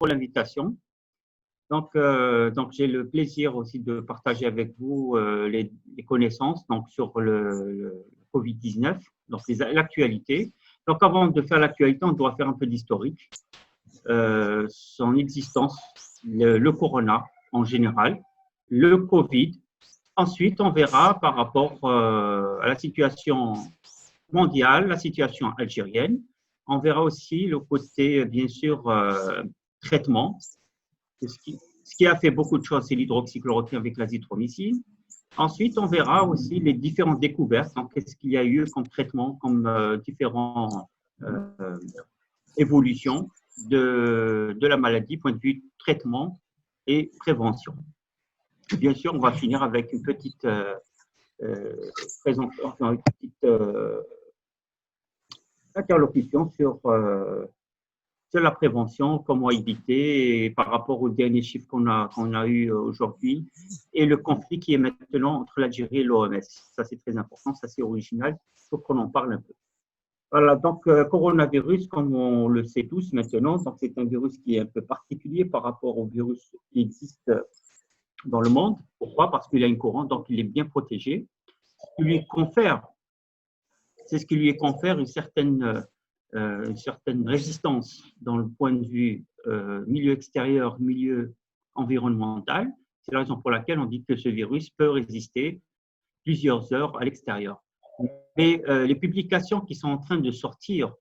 pour l'invitation. Donc j'ai le plaisir aussi de partager avec vous les connaissances sur le Covid-19, donc l'actualité. Donc avant de faire l'actualité, on doit faire un peu d'historique, son existence, le corona en général, le Covid. Ensuite, on verra par rapport à la situation mondiale, la situation algérienne. On verra aussi le côté, bien sûr, traitement. Ce qui a fait beaucoup de choses, c'est l'hydroxychloroquine avec l'azithromycine. Ensuite, on verra aussi les différentes découvertes. Donc, qu'est-ce qu'il y a eu comme traitement, comme différentes évolutions de la maladie, point de vue traitement et prévention. Et bien sûr, on va finir avec une petite présentation, une petite interlocution sur la prévention, comment éviter, et par rapport aux derniers chiffres qu'on a eu aujourd'hui, et le conflit qui est maintenant entre l'Algérie et l'OMS. Ça, c'est très important, ça, c'est original, il faut qu'on en parle un peu. Voilà, donc coronavirus, comme on le sait tous maintenant, c'est un virus qui est un peu particulier par rapport au virus qui existe dans le monde. Pourquoi? Parce qu'il a une couronne, donc il est bien protégé. C'est ce qui lui confère une certaine résistance dans le point de vue milieu extérieur, milieu environnemental. C'est la raison pour laquelle on dit que ce virus peut résister plusieurs heures à l'extérieur. Mais les publications qui sont en train de sortir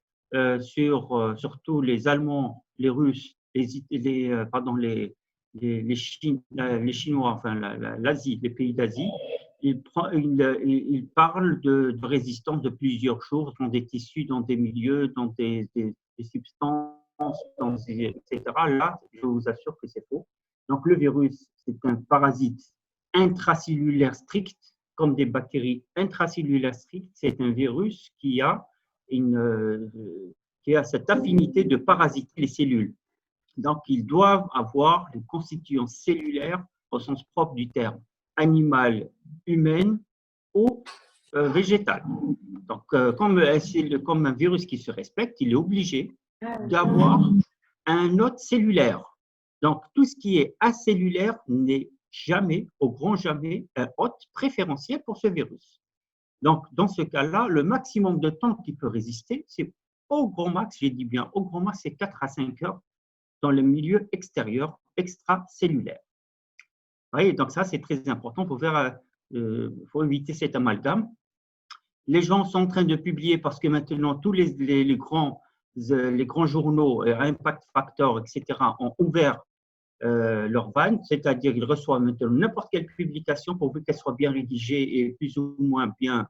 surtout les Allemands, les Russes, les Chinois, enfin l'Asie, les pays d'Asie, ils parlent de résistance de plusieurs jours dans des tissus, dans des milieux, dans des substances, etc. Là, je vous assure que c'est faux. Donc, le virus, c'est un parasite intracellulaire strict, comme des bactéries intracellulaires strictes. C'est un virus qui a cette affinité de parasiter les cellules. Donc, ils doivent avoir des constituants cellulaires au sens propre du terme, animal, humaine ou végétal. Donc, comme un virus qui se respecte, il est obligé d'avoir un hôte cellulaire. Donc, tout ce qui est acellulaire n'est jamais, au grand jamais, un hôte préférentiel pour ce virus. Donc, dans ce cas-là, le maximum de temps qu'il peut résister, c'est au grand max, j'ai dit bien, au grand max, c'est 4 à 5 heures dans le milieu extérieur, extracellulaire. Vous voyez, donc ça, c'est très important. Il faut éviter cet amalgame. Les gens sont en train de publier parce que maintenant, tous les grands journaux, Impact Factor, etc., ont ouvert leur vanne, c'est-à-dire qu'ils reçoivent maintenant n'importe quelle publication pourvu qu'elle soit bien rédigée et plus ou moins bien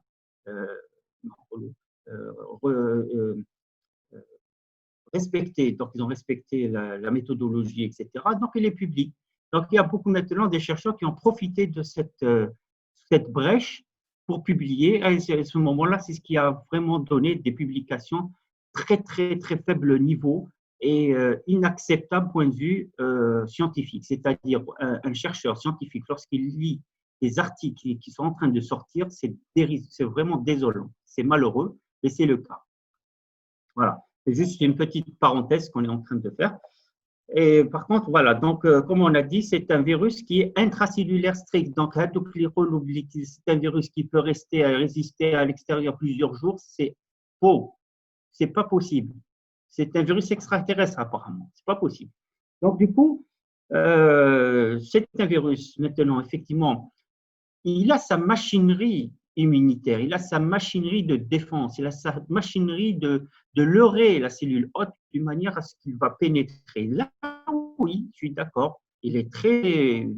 respectée. Donc, ils ont respecté la méthodologie, etc. Donc, ils les publient. Donc, il y a beaucoup maintenant des chercheurs qui ont profité de cette brèche pour publier. À ce moment-là, c'est ce qui a vraiment donné des publications très, très, très faible niveau et inacceptable point de vue scientifique. C'est-à-dire, un chercheur scientifique, lorsqu'il lit des articles qui sont en train de sortir, c'est vraiment désolant. C'est malheureux, mais c'est le cas. Voilà. C'est juste une petite parenthèse qu'on est en train de faire. Et par contre, voilà, donc comme on a dit, c'est un virus qui est intracellulaire strict. Donc, c'est un virus qui peut résister à l'extérieur plusieurs jours. C'est faux. C'est pas possible. C'est un virus extraterrestre apparemment. C'est pas possible. Donc, du coup, c'est un virus maintenant, effectivement, il a sa machinerie immunitaire, il a sa machinerie de défense, il a sa machinerie de leurrer la cellule hôte d'une manière à ce qu'il va pénétrer. Là, oui, je suis d'accord, il est très,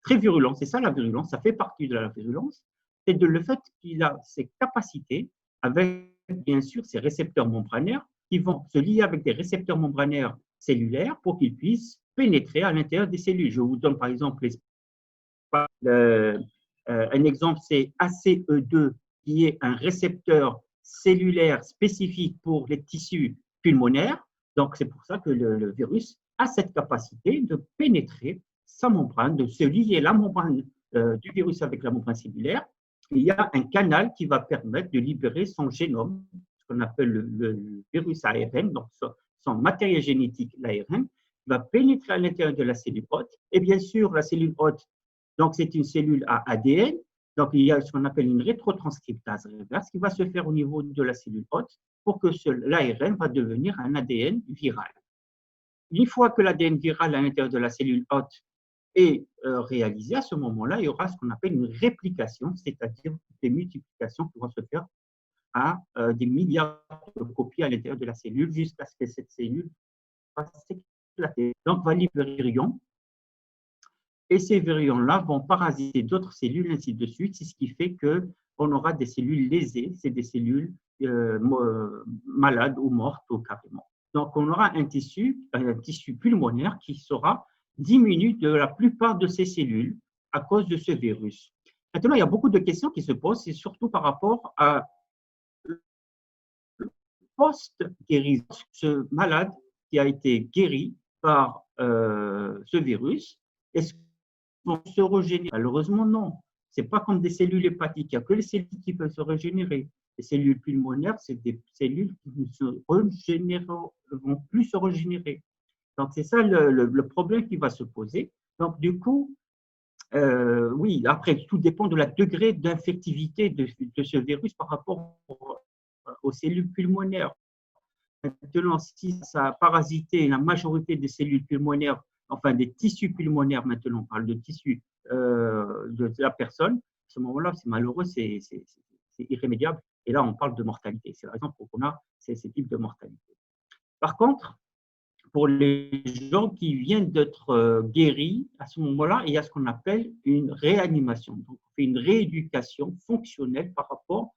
très virulent. C'est ça la virulence, ça fait partie de la virulence. C'est le fait qu'il a ses capacités avec, bien sûr, ses récepteurs membranaires qui vont se lier avec des récepteurs membranaires cellulaires pour qu'ils puissent pénétrer à l'intérieur des cellules. Je vous donne par exemple un exemple, c'est ACE2, qui est un récepteur cellulaire spécifique pour les tissus pulmonaires. Donc, c'est pour ça que le virus a cette capacité de pénétrer sa membrane, de se lier la membrane du virus avec la membrane cellulaire. Il y a un canal qui va permettre de libérer son génome, ce qu'on appelle le virus ARN, donc son matériel génétique, l'ARN, va pénétrer à l'intérieur de la cellule hôte. Et bien sûr, la cellule hôte, donc c'est une cellule à ADN. Donc, il y a ce qu'on appelle une rétrotranscriptase reverse qui va se faire au niveau de la cellule hôte pour que l'ARN va devenir un ADN viral. Une fois que l'ADN viral à l'intérieur de la cellule hôte est réalisé, à ce moment-là, il y aura ce qu'on appelle une réplication, c'est-à-dire des multiplications qui vont se faire à des milliards de copies à l'intérieur de la cellule jusqu'à ce que cette cellule va s'éclater. Donc, va libérer des virions. Et ces virions-là vont parasiter d'autres cellules, ainsi de suite. C'est ce qui fait qu'on aura des cellules lésées, c'est des cellules malades ou mortes ou carrément. Donc, on aura un tissu pulmonaire qui sera diminué de la plupart de ces cellules à cause de ce virus. Maintenant, il y a beaucoup de questions qui se posent, et surtout par rapport à post-guérison, ce malade qui a été guéri par ce virus, est-ce qu'ils vont se régénérer? Malheureusement, non. Ce n'est pas comme des cellules hépatiques. Il n'y a que les cellules qui peuvent se régénérer. Les cellules pulmonaires, c'est des cellules qui ne vont plus se régénérer. Donc, c'est ça le problème qui va se poser. Donc, du coup, oui, après, tout dépend de la degré d'infectivité de ce virus par rapport aux cellules pulmonaires. Maintenant, si ça a parasité la majorité des cellules pulmonaires, enfin des tissus pulmonaires, maintenant on parle de tissus de la personne, à ce moment-là, c'est malheureux, c'est irrémédiable. Et là, on parle de mortalité. C'est la raison pour laquelle on a ces types de mortalité. Par contre, pour les gens qui viennent d'être guéris, à ce moment-là, il y a ce qu'on appelle une réanimation. Donc, on fait une rééducation fonctionnelle par rapport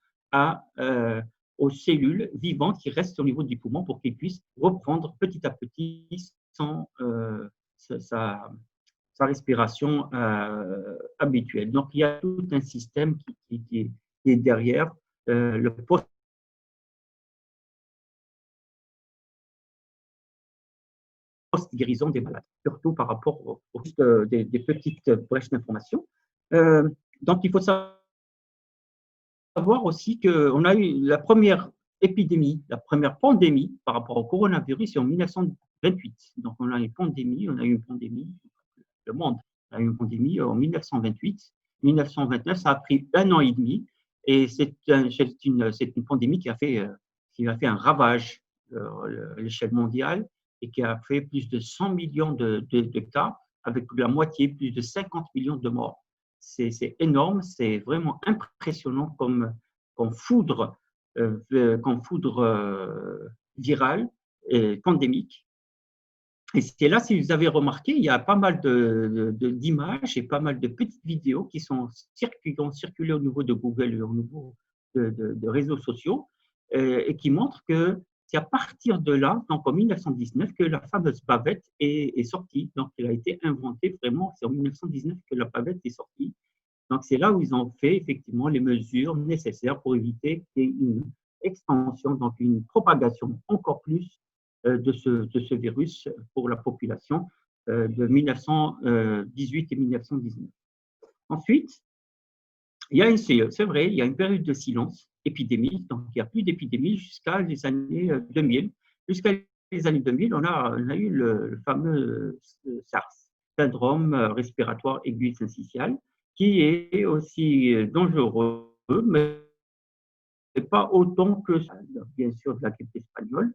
aux cellules vivantes qui restent au niveau du poumon pour qu'ils puissent reprendre petit à petit sa respiration habituelle. Donc, il y a tout un système qui est derrière le post-guérison des malades, surtout par rapport aux des petites brèches d'information. Donc, il faut savoir aussi qu'on a eu la première épidémie, la première pandémie par rapport au coronavirus en 1928. Donc, on a eu une pandémie, le monde a eu une pandémie en 1928. 1929, ça a pris 1 an et demi, et c'est une pandémie qui a fait un ravage à l'échelle mondiale et qui a fait plus de 100 millions de cas, avec la moitié, plus de 50 millions de morts. C'est énorme, c'est vraiment impressionnant comme foudre virale et pandémique. Et c'est là, si vous avez remarqué, il y a pas mal d'images et pas mal de petites vidéos qui ont circulé au niveau de Google et au niveau de réseaux sociaux et qui montrent que c'est à partir de là, donc en 1919, que la fameuse bavette est sortie. Donc, elle a été inventée vraiment, c'est en 1919 que la bavette est sortie. Donc, c'est là où ils ont fait effectivement les mesures nécessaires pour éviter qu'il y ait une extension, donc une propagation encore plus de ce virus pour la population de 1918 et 1919. Ensuite, c'est vrai, il y a une période de silence épidémique, donc il n'y a plus d'épidémie jusqu'à les années 2000. Jusqu'à les années 2000, on a eu le fameux SARS, syndrome respiratoire aigu syncytial, qui est aussi dangereux, mais pas autant que ça, bien sûr, de la grippe espagnole,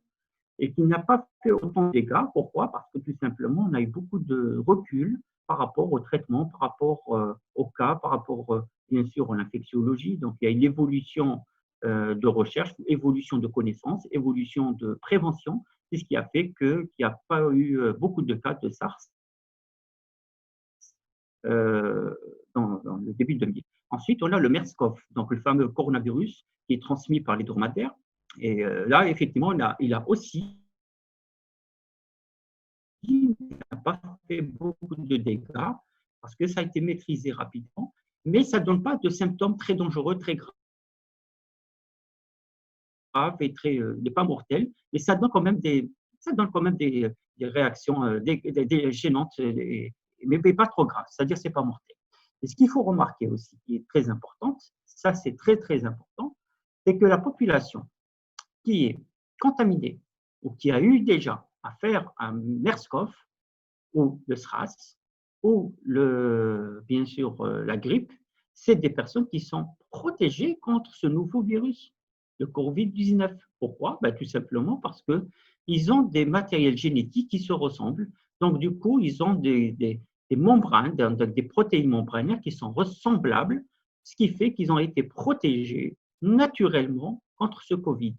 et qui n'a pas fait autant de dégâts. Pourquoi? Parce que tout simplement, on a eu beaucoup de recul par rapport au traitement, par rapport au cas, par rapport, bien sûr, à l'infectiologie. Donc, il y a une évolution de recherche, évolution de connaissances, évolution de prévention. C'est ce qui a fait qu'il n'y a pas eu beaucoup de cas de SARS dans le début de 2000. Ensuite, on a le MERS-CoV, donc le fameux coronavirus qui est transmis par les dromadaires. Et là, effectivement, il a aussi n'a pas fait beaucoup de dégâts parce que ça a été maîtrisé rapidement, mais ça ne donne pas de symptômes très dangereux, très graves et n'est pas mortel, mais ça donne quand même des réactions des gênantes, mais pas trop graves, c'est-à-dire que ce n'est pas mortel. Et ce qu'il faut remarquer aussi, qui est très important, ça c'est très très important, c'est que la population qui est contaminée ou qui a eu déjà à faire un MERS-CoV ou le SRAS ou bien sûr la grippe, c'est des personnes qui sont protégées contre ce nouveau virus, le Covid-19. Pourquoi? Ben, tout simplement parce qu'ils ont des matériels génétiques qui se ressemblent. Donc, du coup, ils ont des membranes, des protéines membranaires qui sont ressemblables, ce qui fait qu'ils ont été protégés naturellement contre ce Covid.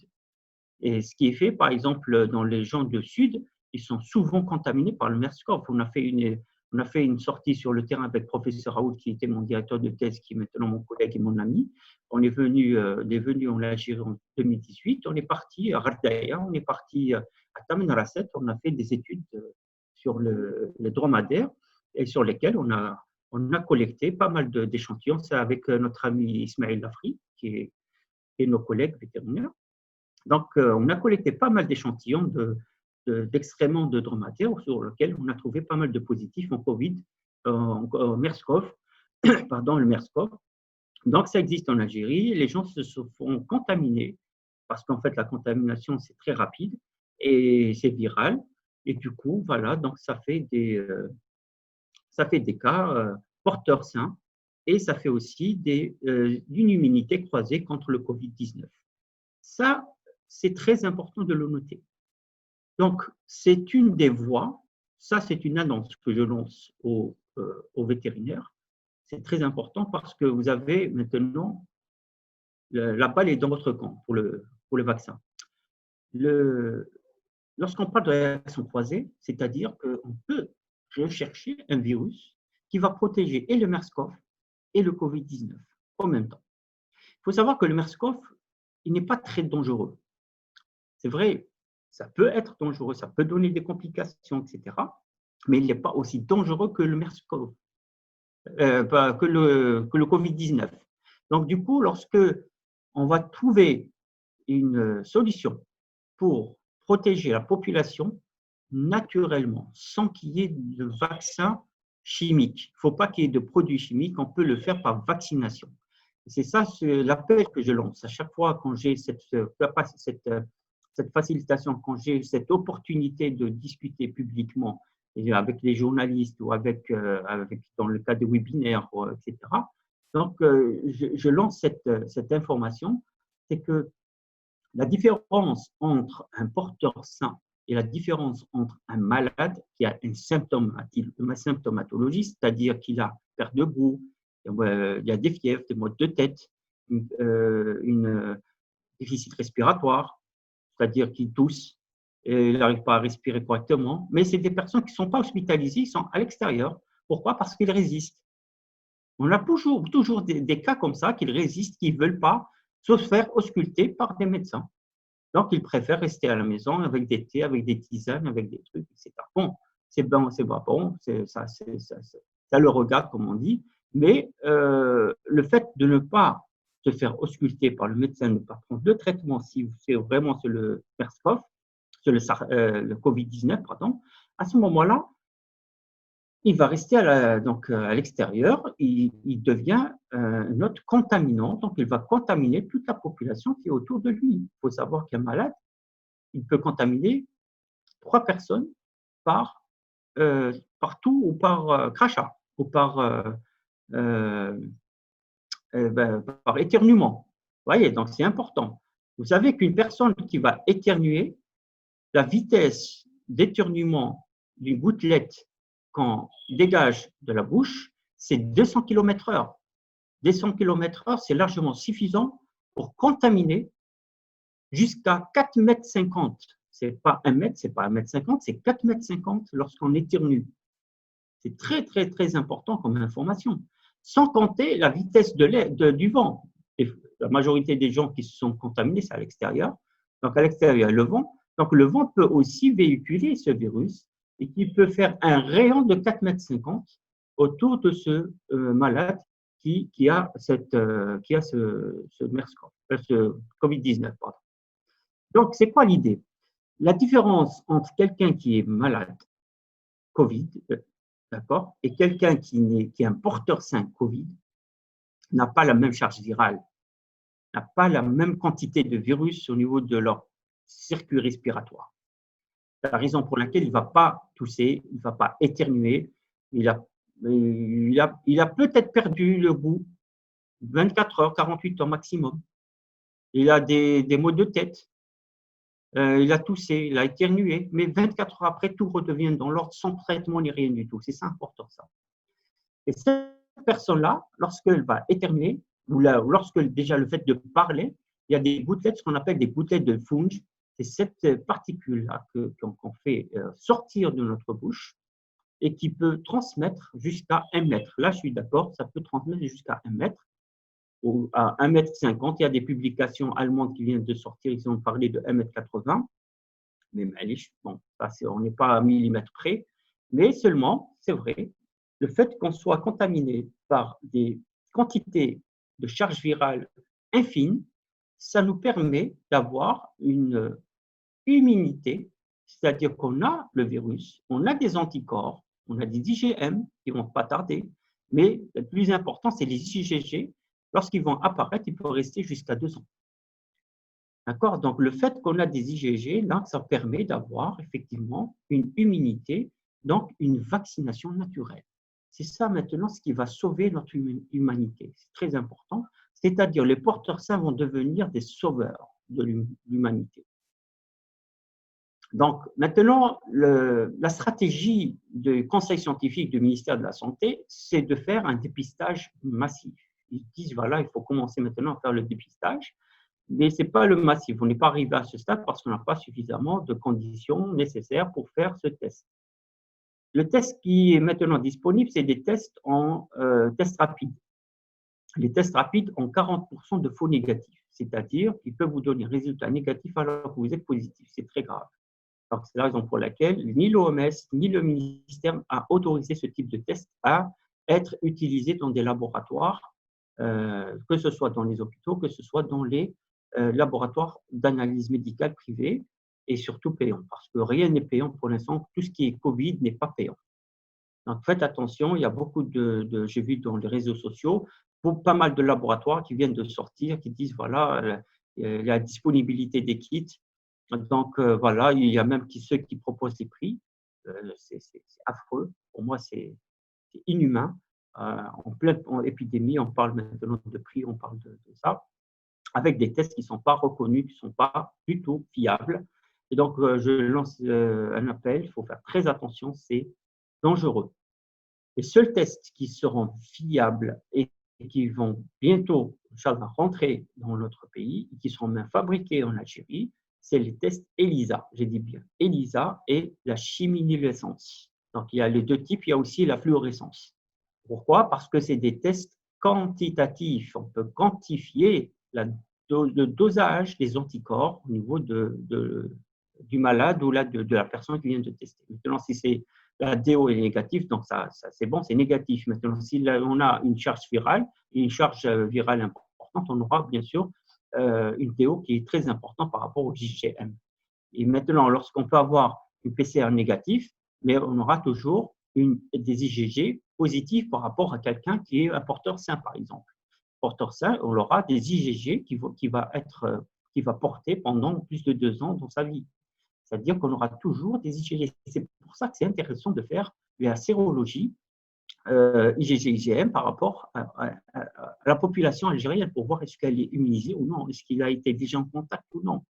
Et ce qui est fait, par exemple, dans les gens du Sud, ils sont souvent contaminés par le MERS-CoV. On a fait une sortie sur le terrain avec le professeur Raoult, qui était mon directeur de thèse, qui est maintenant mon collègue et mon ami. On est venu en Algérie en 2018. On est parti à Ghardaya, on est parti à Tamanrasset. On a fait des études sur les dromadaires et sur lesquels on a collecté pas mal d'échantillons. C'est avec notre ami Ismaël Lafri, qui est nos collègues vétérinaires. Donc, on a collecté pas mal d'échantillons d'excréments de dromadaires sur lesquels on a trouvé pas mal de positifs en Covid, en MERS-CoV, pardon, le MERS-CoV. Donc, ça existe en Algérie. Les gens se font contaminer parce qu'en fait, la contamination, c'est très rapide et c'est viral. Et du coup, voilà, donc ça fait des cas porteurs sains et ça fait aussi une immunité croisée contre le Covid-19. Ça, c'est très important de le noter. Donc, c'est une des voies, ça c'est une annonce que je lance aux vétérinaires. C'est très important parce que vous avez maintenant, la balle est dans votre camp pour le vaccin. Lorsqu'on parle de réaction croisée, c'est-à-dire qu'on peut rechercher un virus qui va protéger et le MERS-CoV et le Covid-19 en même temps. Il faut savoir que le MERS-CoV, il n'est pas très dangereux. C'est vrai, ça peut être dangereux, ça peut donner des complications, etc. Mais il n'est pas aussi dangereux que le MERS-CoV, que le Covid-19. Donc, du coup, lorsque on va trouver une solution pour protéger la population naturellement, sans qu'il y ait de vaccin chimique, il ne faut pas qu'il y ait de produits chimiques, on peut le faire par vaccination. C'est ça l'appel que je lance. À chaque fois quand j'ai cette facilitation, quand j'ai cette opportunité de discuter publiquement avec les journalistes ou dans le cas des webinaires, etc. Donc, je lance cette information, c'est que la différence entre un porteur sain et la différence entre un malade qui a une symptomatologie, c'est-à-dire qu'il a perte de goût, il y a des fièvres, des maux de tête, une déficit respiratoire, c'est-à-dire qu'il tousse et il n'arrive pas à respirer correctement. Mais c'est des personnes qui ne sont pas hospitalisées, ils sont à l'extérieur. Pourquoi? Parce qu'ils résistent. On a toujours des cas comme ça qu'ils résistent, qui ne veulent pas se faire ausculter par des médecins. Donc, ils préfèrent rester à la maison avec des thés, avec des tisanes, avec des trucs, etc. Bon, c'est pas bon, ça le regarde, comme on dit, mais le fait de ne pas se faire ausculter par le médecin, ne pas prendre de traitement si c'est vraiment sur le MERS-CoV, sur le Covid-19, pardon, à ce moment-là, il va rester donc à l'extérieur, il devient un autre contaminant, donc il va contaminer toute la population qui est autour de lui. Il faut savoir qu'un malade, il peut contaminer 3 personnes par toux ou par crachat ou par éternuement. Vous voyez, donc c'est important. Vous savez qu'une personne qui va éternuer, la vitesse d'éternuement d'une gouttelette qu'on dégage de la bouche, c'est 200 km/h. 200 km/h, c'est largement suffisant pour contaminer jusqu'à 4,50 m. Ce n'est pas 1 mètre, ce n'est pas 1,50 m, c'est 4,50 m lorsqu'on éternue. C'est très, très, très important comme information. Sans compter la vitesse du vent. Et la majorité des gens qui se sont contaminés, c'est à l'extérieur. Donc, à l'extérieur, il y a le vent. Donc, le vent peut aussi véhiculer ce virus et qui peut faire un rayon de 4,50 m autour de ce malade qui a ce MERS-CoV, ce Covid-19. Pardon. Donc, c'est quoi l'idée? La différence entre quelqu'un qui est malade, Covid, d'accord, et quelqu'un qui est un porteur sain Covid, n'a pas la même charge virale, n'a pas la même quantité de virus au niveau de leur circuit respiratoire. la raison pour laquelle il ne va pas tousser, il ne va pas éternuer. Il a peut-être perdu le goût 24 heures, 48 heures maximum. Il a des maux de tête. Il a toussé, il a éternué, mais 24 heures après, tout redevient dans l'ordre sans traitement ni rien du tout. C'est ça important, ça. Et cette personne-là, lorsqu'elle va éternuer, ou lorsque déjà le fait de parler, il y a des gouttelettes, ce qu'on appelle des gouttelettes de funge. C'est cette particule-là qu'on fait sortir de notre bouche et qui peut transmettre jusqu'à 1 mètre. Là, je suis d'accord, ça peut transmettre jusqu'à 1 mètre ou à 1,50 m. Il y a des publications allemandes qui viennent de sortir, ils ont parlé de 1,80 m. Mais bon, on n'est pas à millimètre près. Mais seulement, c'est vrai, le fait qu'on soit contaminé par des quantités de charge virale infimes, ça nous permet d'avoir une immunité, c'est-à-dire qu'on a le virus, on a des anticorps, on a des IgM qui ne vont pas tarder, mais le plus important, c'est les IgG. Lorsqu'ils vont apparaître, ils peuvent rester jusqu'à 2 ans. D'accord? Donc, le fait qu'on a des IgG, là, ça permet d'avoir effectivement une immunité, donc une vaccination naturelle. C'est ça maintenant ce qui va sauver notre humanité. C'est très important. C'est-à-dire, les porteurs sains vont devenir des sauveurs de l'humanité. Donc, maintenant, la stratégie du Conseil scientifique du ministère de la Santé, c'est de faire un dépistage massif. Ils disent, voilà, il faut commencer maintenant à faire le dépistage, mais ce n'est pas le massif. On n'est pas arrivé à ce stade parce qu'on n'a pas suffisamment de conditions nécessaires pour faire ce test. Le test qui est maintenant disponible, c'est des tests en tests rapides. Les tests rapides ont 40% de faux négatifs, c'est-à-dire qu'ils peuvent vous donner un résultat négatif alors que vous êtes positif. C'est très grave. Donc, c'est la raison pour laquelle ni l'OMS ni le ministère a autorisé ce type de test à être utilisé dans des laboratoires, que ce soit dans les hôpitaux, que ce soit dans les laboratoires d'analyse médicale privés et surtout payants, parce que rien n'est payant pour l'instant. Tout ce qui est Covid n'est pas payant. Donc, faites attention, il y a beaucoup j'ai vu dans les réseaux sociaux, pas mal de laboratoires qui viennent de sortir, qui disent, voilà, il y a disponibilité des kits. Donc, voilà, il y a même ceux qui proposent des prix. C'est affreux. Pour moi, c'est inhumain. En pleine épidémie, on parle maintenant de prix, on parle de ça, avec des tests qui ne sont pas reconnus, qui ne sont pas du tout fiables. Et donc, je lance un appel, il faut faire très attention, c'est dangereux. Les seuls tests qui seront fiables et qui vont bientôt, Inch'Allah, rentrer dans notre pays, et qui seront même fabriqués en Algérie, c'est les tests ELISA, j'ai dit bien, ELISA et la chimiluminescence. Donc, il y a les deux types, il y a aussi la fluorescence. Pourquoi? Parce que c'est des tests quantitatifs. On peut quantifier le dosage des anticorps au niveau du malade ou de la personne qui vient de tester. Maintenant, si c'est la DO est négative, donc ça c'est bon, c'est négatif. Maintenant, si on a une charge virale importante, on aura bien sûr une DO qui est très importante par rapport au IgM. Et maintenant, lorsqu'on peut avoir une PCR négative, mais on aura toujours des IgG positifs par rapport à quelqu'un qui est un porteur sain, par exemple. Porteur sain, on aura des IgG qui va porter pendant plus de 2 ans dans sa vie. C'est-à-dire qu'on aura toujours des IgG. C'est pour ça que c'est intéressant de faire la sérologie IgG-IgM par rapport à la population algérienne pour voir est-ce qu'elle est immunisée ou non, est-ce qu'il a été déjà en contact ou non.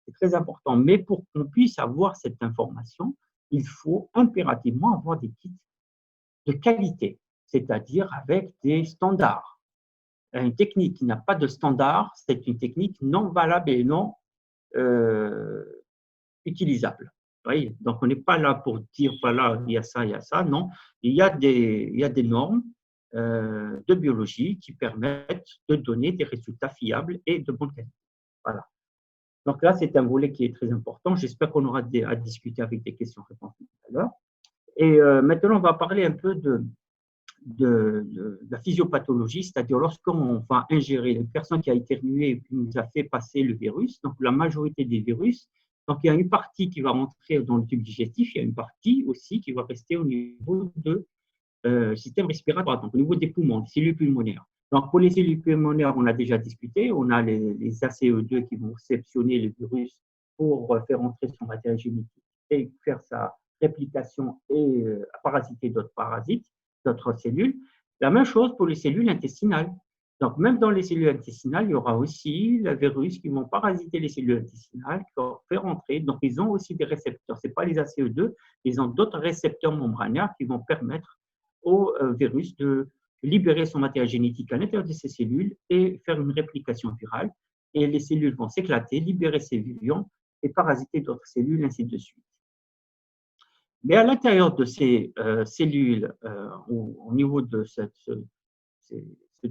C'est très important. Mais pour qu'on puisse avoir cette information, il faut impérativement avoir des kits de qualité, c'est-à-dire avec des standards. Une technique qui n'a pas de standard, c'est une technique non valable et non utilisable. Oui, donc, on n'est pas là pour dire, voilà, il y a ça, non. Il y a des normes de biologie qui permettent de donner des résultats fiables et de bonne qualité. Voilà. Donc là, c'est un volet qui est très important. J'espère qu'on aura à discuter avec des questions-réponses tout à l'heure. Et maintenant, on va parler un peu de la physiopathologie, c'est-à-dire lorsqu'on va ingérer une personne qui a éternué et qui nous a fait passer le virus, donc la majorité des virus, donc il y a une partie qui va rentrer dans le tube digestif, il y a une partie aussi qui va rester au niveau du système respiratoire, donc au niveau des poumons, des cellules pulmonaires. Donc pour les cellules pulmonaires, on a déjà discuté, on a les ACE2 qui vont réceptionner le virus pour faire entrer son matériel génétique et faire sa réplication et parasiter d'autres parasites, d'autres cellules. La même chose pour les cellules intestinales. Donc, même dans les cellules intestinales, il y aura aussi les virus qui vont parasiter les cellules intestinales, qui vont faire rentrer. Donc, ils ont aussi des récepteurs. Ce n'est pas les ACE2, ils ont d'autres récepteurs membranaires qui vont permettre au virus de libérer son matériel génétique à l'intérieur de ces cellules et faire une réplication virale. Et les cellules vont s'éclater, libérer ces virions et parasiter d'autres cellules, ainsi de suite. Mais à l'intérieur de ces cellules, au niveau de ce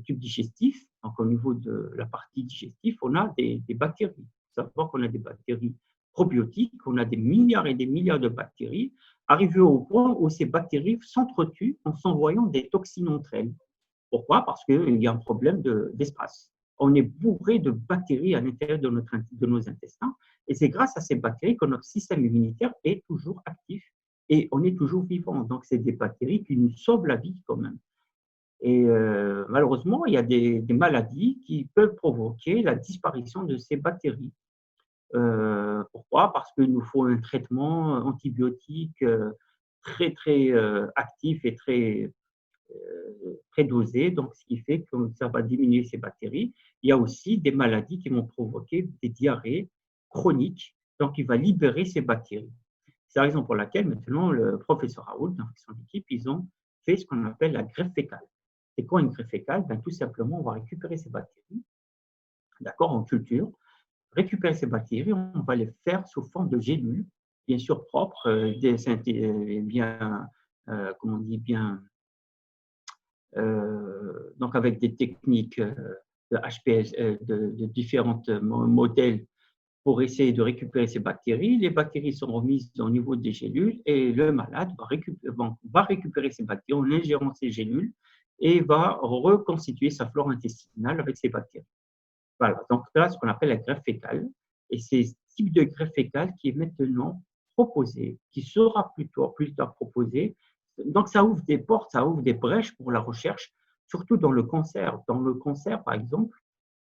tube digestif, donc au niveau de la partie digestive, on a des bactéries. Il faut savoir qu'on a des bactéries probiotiques, on a des milliards et des milliards de bactéries, arrivées au point où ces bactéries s'entretuent en s'envoyant des toxines entre elles. Pourquoi? Parce qu'il y a un problème d'espace. On est bourré de bactéries à l'intérieur de nos intestins, et c'est grâce à ces bactéries que notre système immunitaire est toujours actif et on est toujours vivant. Donc, c'est des bactéries qui nous sauvent la vie quand même. Et malheureusement, il y a des maladies qui peuvent provoquer la disparition de ces bactéries. Pourquoi? Parce qu'il nous faut un traitement antibiotique très, très actif et très dosé, donc ce qui fait que ça va diminuer ces bactéries. Il y a aussi des maladies qui vont provoquer des diarrhées chroniques, donc il va libérer ces bactéries. C'est la raison pour laquelle maintenant le professeur Raoult, dans son équipe, ils ont fait ce qu'on appelle la greffe fécale. C'est quoi une greffe fécale? Ben, tout simplement, on va récupérer ces bactéries, d'accord, en culture, récupérer ces bactéries, on va les faire sous forme de gélules, bien sûr propres, bien, comment on dit, bien, donc avec des techniques de HPS, de différents modèles pour essayer de récupérer ces bactéries. Les bactéries sont remises au niveau des gélules et le malade va récupérer ces bactéries en ingérant ces gélules et va reconstituer sa flore intestinale avec ces bactéries. Voilà, donc là, ce qu'on appelle la greffe fécale. Et c'est ce type de greffe fécale qui est maintenant proposé, qui sera plus tard proposé. Donc, ça ouvre des portes, ça ouvre des brèches pour la recherche, surtout dans le cancer. Dans le cancer, par exemple,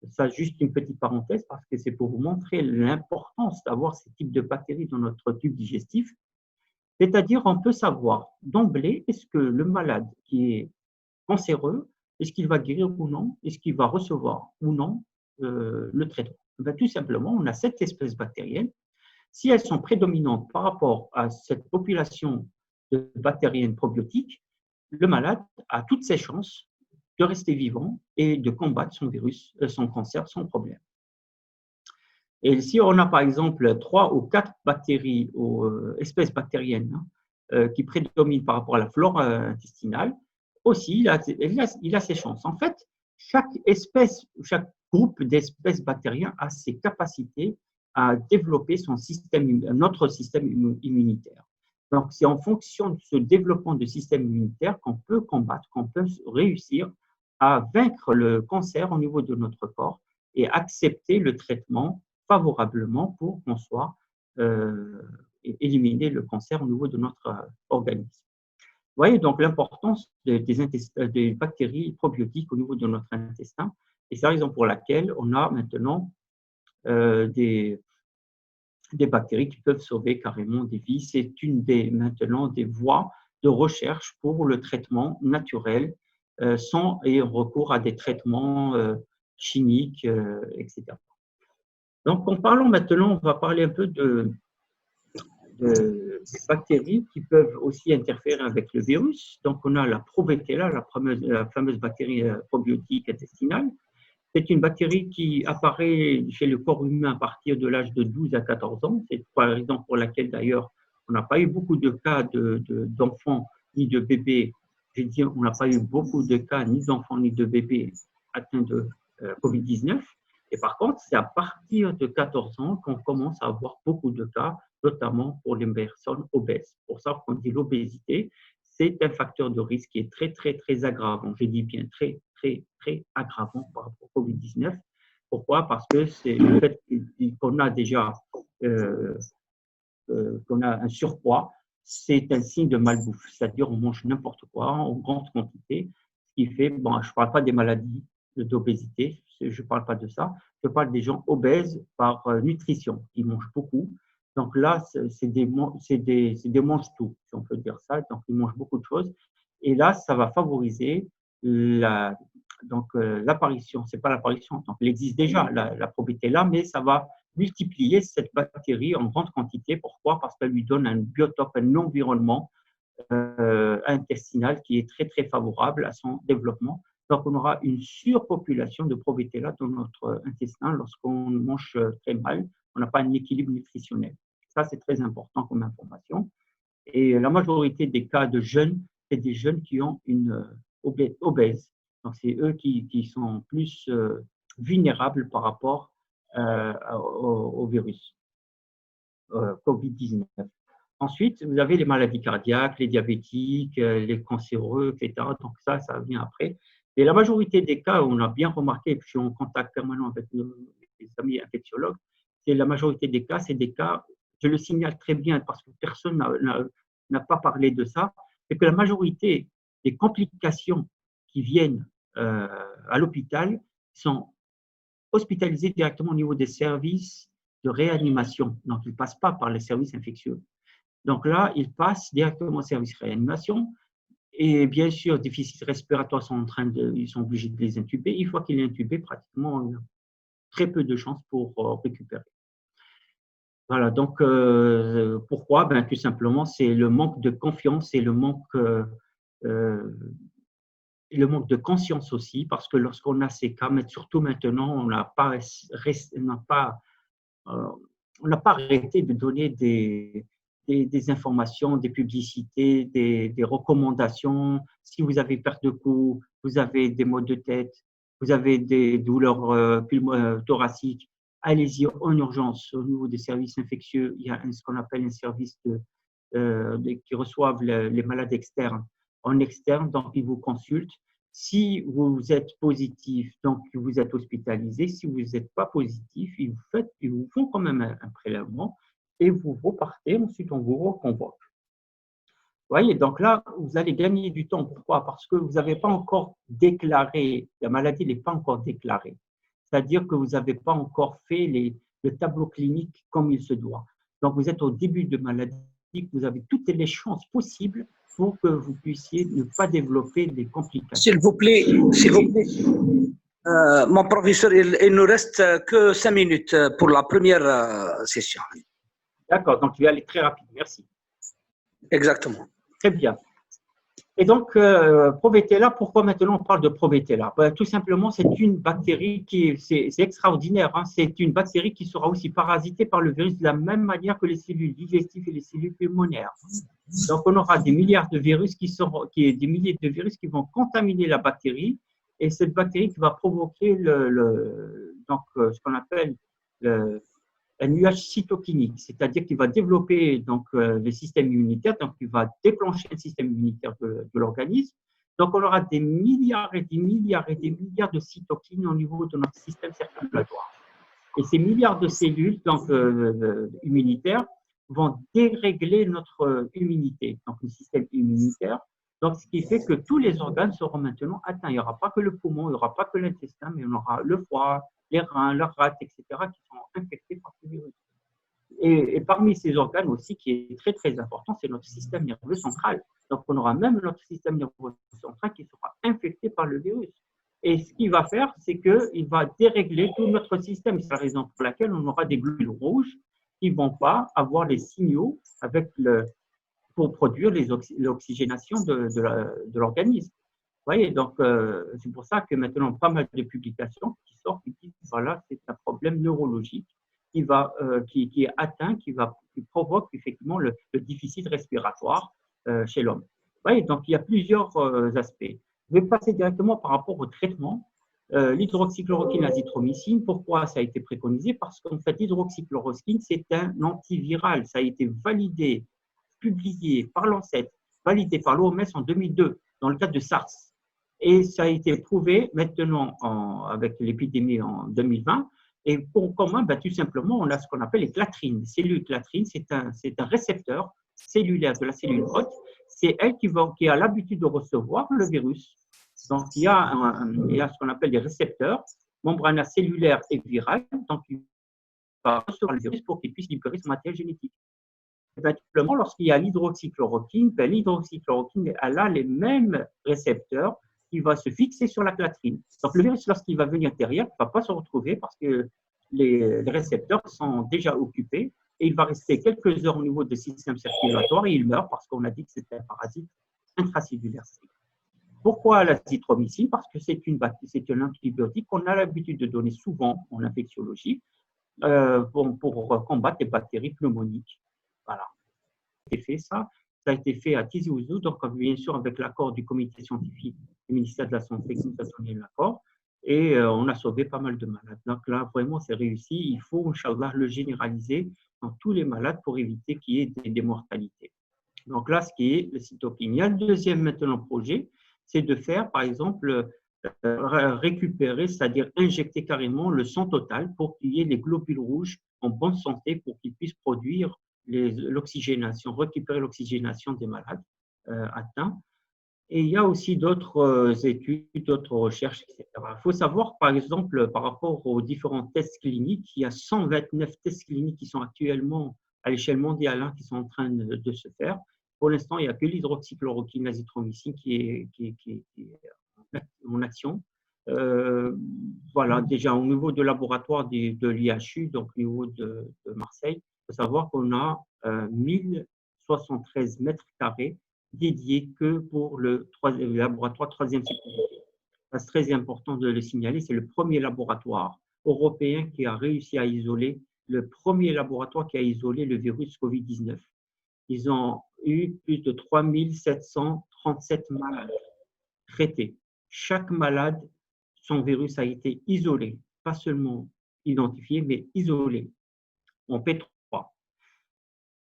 ça, juste une petite parenthèse, parce que c'est pour vous montrer l'importance d'avoir ces types de bactéries dans notre tube digestif. C'est-à-dire, on peut savoir d'emblée, est-ce que le malade qui est cancéreux, est-ce qu'il va guérir ou non? Est-ce qu'il va recevoir ou non le traitement? Ben, tout simplement, on a 7 espèces bactériennes. Si elles sont prédominantes par rapport à cette population de bactériennes probiotiques, le malade a toutes ses chances de rester vivant et de combattre son virus, son cancer sans problème. Et si on a par exemple 3 ou 4 bactéries ou espèces bactériennes qui prédominent par rapport à la flore intestinale, aussi il a ses chances. En fait, chaque espèce, chaque groupe d'espèces bactériennes a ses capacités à développer notre système immunitaire. Donc, c'est en fonction de ce développement du système immunitaire qu'on peut combattre, qu'on peut réussir à vaincre le cancer au niveau de notre corps et accepter le traitement favorablement pour qu'on soit éliminer le cancer au niveau de notre organisme. Vous voyez donc l'importance des bactéries probiotiques au niveau de notre intestin, et c'est la raison pour laquelle on a maintenant des bactéries qui peuvent sauver carrément des vies. C'est maintenant des voies de recherche pour le traitement naturel sans ayant recours à des traitements chimiques, etc. Donc, en parlant maintenant, on va parler un peu des bactéries qui peuvent aussi interférer avec le virus. Donc, on a la Provetella, la fameuse bactérie probiotique intestinale. C'est une bactérie qui apparaît chez le corps humain à partir de l'âge de 12 à 14 ans. C'est la raison pour laquelle, d'ailleurs, on n'a pas eu beaucoup de cas d'enfants ni de bébés. Je dis, on n'a pas eu beaucoup de cas ni d'enfants ni de bébés atteints de Covid-19. Et par contre, c'est à partir de 14 ans qu'on commence à avoir beaucoup de cas, notamment pour les personnes obèses. Pour ça qu'on dit l'obésité, c'est un facteur de risque qui est très, très, très aggravant. Je dis bien très, très, très aggravant par rapport au Covid-19. Pourquoi? Parce que c'est le fait qu'on a déjà qu'on a un surpoids, c'est un signe de malbouffe. C'est-à-dire on mange n'importe quoi en grande quantité, ce qui fait, bon, je ne parle pas des maladies d'obésité, je ne parle pas de ça, je parle des gens obèses par nutrition, qui mangent beaucoup. Donc là, c'est des mange-tout, si on peut dire ça. Donc, ils mangent beaucoup de choses. Et là, ça va favoriser la, l'apparition. C'est pas l'apparition, donc elle existe déjà, la probétella, mais ça va multiplier cette bactérie en grande quantité. Pourquoi? Parce qu'elle lui donne un biotope, un environnement intestinal qui est très, très favorable à son développement. Donc, on aura une surpopulation de probétella dans notre intestin lorsqu'on mange très mal. On n'a pas un équilibre nutritionnel. Ça, c'est très important comme information. Et la majorité des cas de jeunes, c'est des jeunes qui ont une obèse. Donc, c'est eux qui sont plus vulnérables par rapport au virus COVID-19. Ensuite, vous avez les maladies cardiaques, les diabétiques, les cancéreux, etc. Donc ça vient après. Et la majorité des cas, on a bien remarqué, puis je suis en contact permanent avec les amis infectiologues, c'est la majorité des cas, c'est des cas, je le signale très bien parce que personne n'a pas parlé de ça, c'est que la majorité des complications qui viennent à l'hôpital sont hospitalisées directement au niveau des services de réanimation. Donc, ils ne passent pas par les services infectieux. Donc là, ils passent directement au service réanimation. Et bien sûr, déficit respiratoire ils sont obligés de les intuber. Une fois qu'il est intubé, pratiquement, on a très peu de chances pour récupérer. Voilà, donc pourquoi? Ben, tout simplement, c'est le manque de confiance et le manque de conscience aussi, parce que lorsqu'on a ces cas, mais surtout maintenant, on n'a pas arrêté de donner des informations, des publicités, des recommandations. Si vous avez perte de cou, vous avez des maux de tête, vous avez des douleurs thoraciques, allez-y en urgence au niveau des services infectieux. Il y a ce qu'on appelle un service qui reçoivent les malades externes en externe, donc ils vous consultent. Si vous êtes positif, donc vous êtes hospitalisé. Si vous n'êtes pas positif, ils vous font quand même un prélèvement et vous repartez. Ensuite, on vous reconvoque. Vous voyez, donc là, vous allez gagner du temps. Pourquoi? Parce que vous n'avez pas encore déclaré, la maladie n'est pas encore déclarée. C'est-à-dire que vous n'avez pas encore fait le tableau clinique comme il se doit. Donc, vous êtes au début de maladie, vous avez toutes les chances possibles pour que vous puissiez ne pas développer des complications. S'il vous plaît, mon professeur, il nous reste que 5 minutes pour la première session. D'accord, donc je vais aller très rapide, merci. Exactement. Très bien. Et donc, Probétella, pourquoi maintenant on parle de Probétella? Ben, tout simplement, c'est une bactérie c'est extraordinaire. Hein, c'est une bactérie qui sera aussi parasitée par le virus de la même manière que les cellules digestives et les cellules pulmonaires. Donc, on aura des milliards de virus des milliers de virus qui vont contaminer la bactérie. Et cette bactérie qui va provoquer ce qu'on appelle un nuage cytokinique, c'est-à-dire qu'il va développer donc, le système immunitaire, donc il va déclencher le système immunitaire de l'organisme. Donc, on aura des milliards et des milliards et des milliards de cytokines au niveau de notre système circulatoire. Et ces milliards de cellules donc, immunitaires vont dérégler notre immunité, donc le système immunitaire. Donc, ce qui fait que tous les organes seront maintenant atteints. Il n'y aura pas que le poumon, il n'y aura pas que l'intestin, mais on aura le foie, les reins, la rate, etc., qui sont infectés par ce virus. Et parmi ces organes aussi, qui est très, très important, c'est notre système nerveux central. Donc, on aura même notre système nerveux central qui sera infecté par le virus. Et ce qu'il va faire, c'est qu'il va dérégler tout notre système. C'est la raison pour laquelle on aura des globules rouges qui ne vont pas avoir les signaux pour produire l'oxygénation de l'organisme. Vous voyez, donc c'est pour ça que maintenant, pas mal de publications qui sortent qui disent voilà, c'est un problème neurologique qui est atteint, qui provoque effectivement le déficit respiratoire chez l'homme. Vous voyez, donc il y a plusieurs aspects. Je vais passer directement par rapport au traitement. L'hydroxychloroquine, azithromycine, pourquoi ça a été préconisé? Parce qu'en fait, l'hydroxychloroquine, c'est un antiviral. Ça a été validé, publié par l'ANSES, validé par l'OMS en 2002, dans le cadre de SARS. Et ça a été prouvé maintenant avec l'épidémie en 2020. Et pour commun, tout simplement, on a ce qu'on appelle les clatrines. Les cellules clatrines, c'est un récepteur cellulaire de la cellule hôte. C'est elle qui a l'habitude de recevoir le virus. Donc, il y a ce qu'on appelle des récepteurs, membrana cellulaire et virale. Donc, va recevoir le virus pour qu'il puisse libérer son matériel génétique. Éventuellement, lorsqu'il y a l'hydroxychloroquine, l'hydroxychloroquine, elle a les mêmes récepteurs qui vont se fixer sur la clatrine. Donc, le virus, lorsqu'il va venir derrière, il ne va pas se retrouver parce que les récepteurs sont déjà occupés et il va rester quelques heures au niveau du système circulatoire et il meurt parce qu'on a dit que c'était un parasite intracellulaire. Pourquoi l'azithromycine? Parce que c'est un antibiotique qu'on a l'habitude de donner souvent en infectiologie pour combattre les bactéries pneumoniques. Voilà. Ça a été fait à Tizi Ouzou, donc bien sûr avec l'accord du comité scientifique du ministère de la Santé qui nous a donné l'accord, et on a sauvé pas mal de malades. Donc là, vraiment, c'est réussi. Il faut, Inch'Allah, le généraliser dans tous les malades pour éviter qu'il y ait des mortalités. Donc là, ce qui est le cytokine. Il y a le deuxième maintenant projet, c'est de faire, par exemple, récupérer, c'est-à-dire injecter carrément le sang total pour qu'il y ait les globules rouges en bonne santé pour qu'ils puissent produire l'oxygénation, récupérer l'oxygénation des malades atteints. Et il y a aussi d'autres études, d'autres recherches, etc. Il faut savoir, par exemple, par rapport aux différents tests cliniques, il y a 129 tests cliniques qui sont actuellement à l'échelle mondiale qui sont en train de se faire. Pour l'instant, il n'y a que l'hydroxychloroquine, l'azithromycine qui est en action. Voilà, déjà au niveau de laboratoire de l'IHU, donc au niveau de Marseille, il faut savoir qu'on a 1073 mètres carrés dédiés que pour le laboratoire troisième sécurité. C'est très important de le signaler, c'est le premier laboratoire européen qui a réussi à isoler, le premier laboratoire qui a isolé le virus Covid-19. Ils ont eu plus de 3737 malades traités. Chaque malade, son virus a été isolé, pas seulement identifié, mais isolé en P3.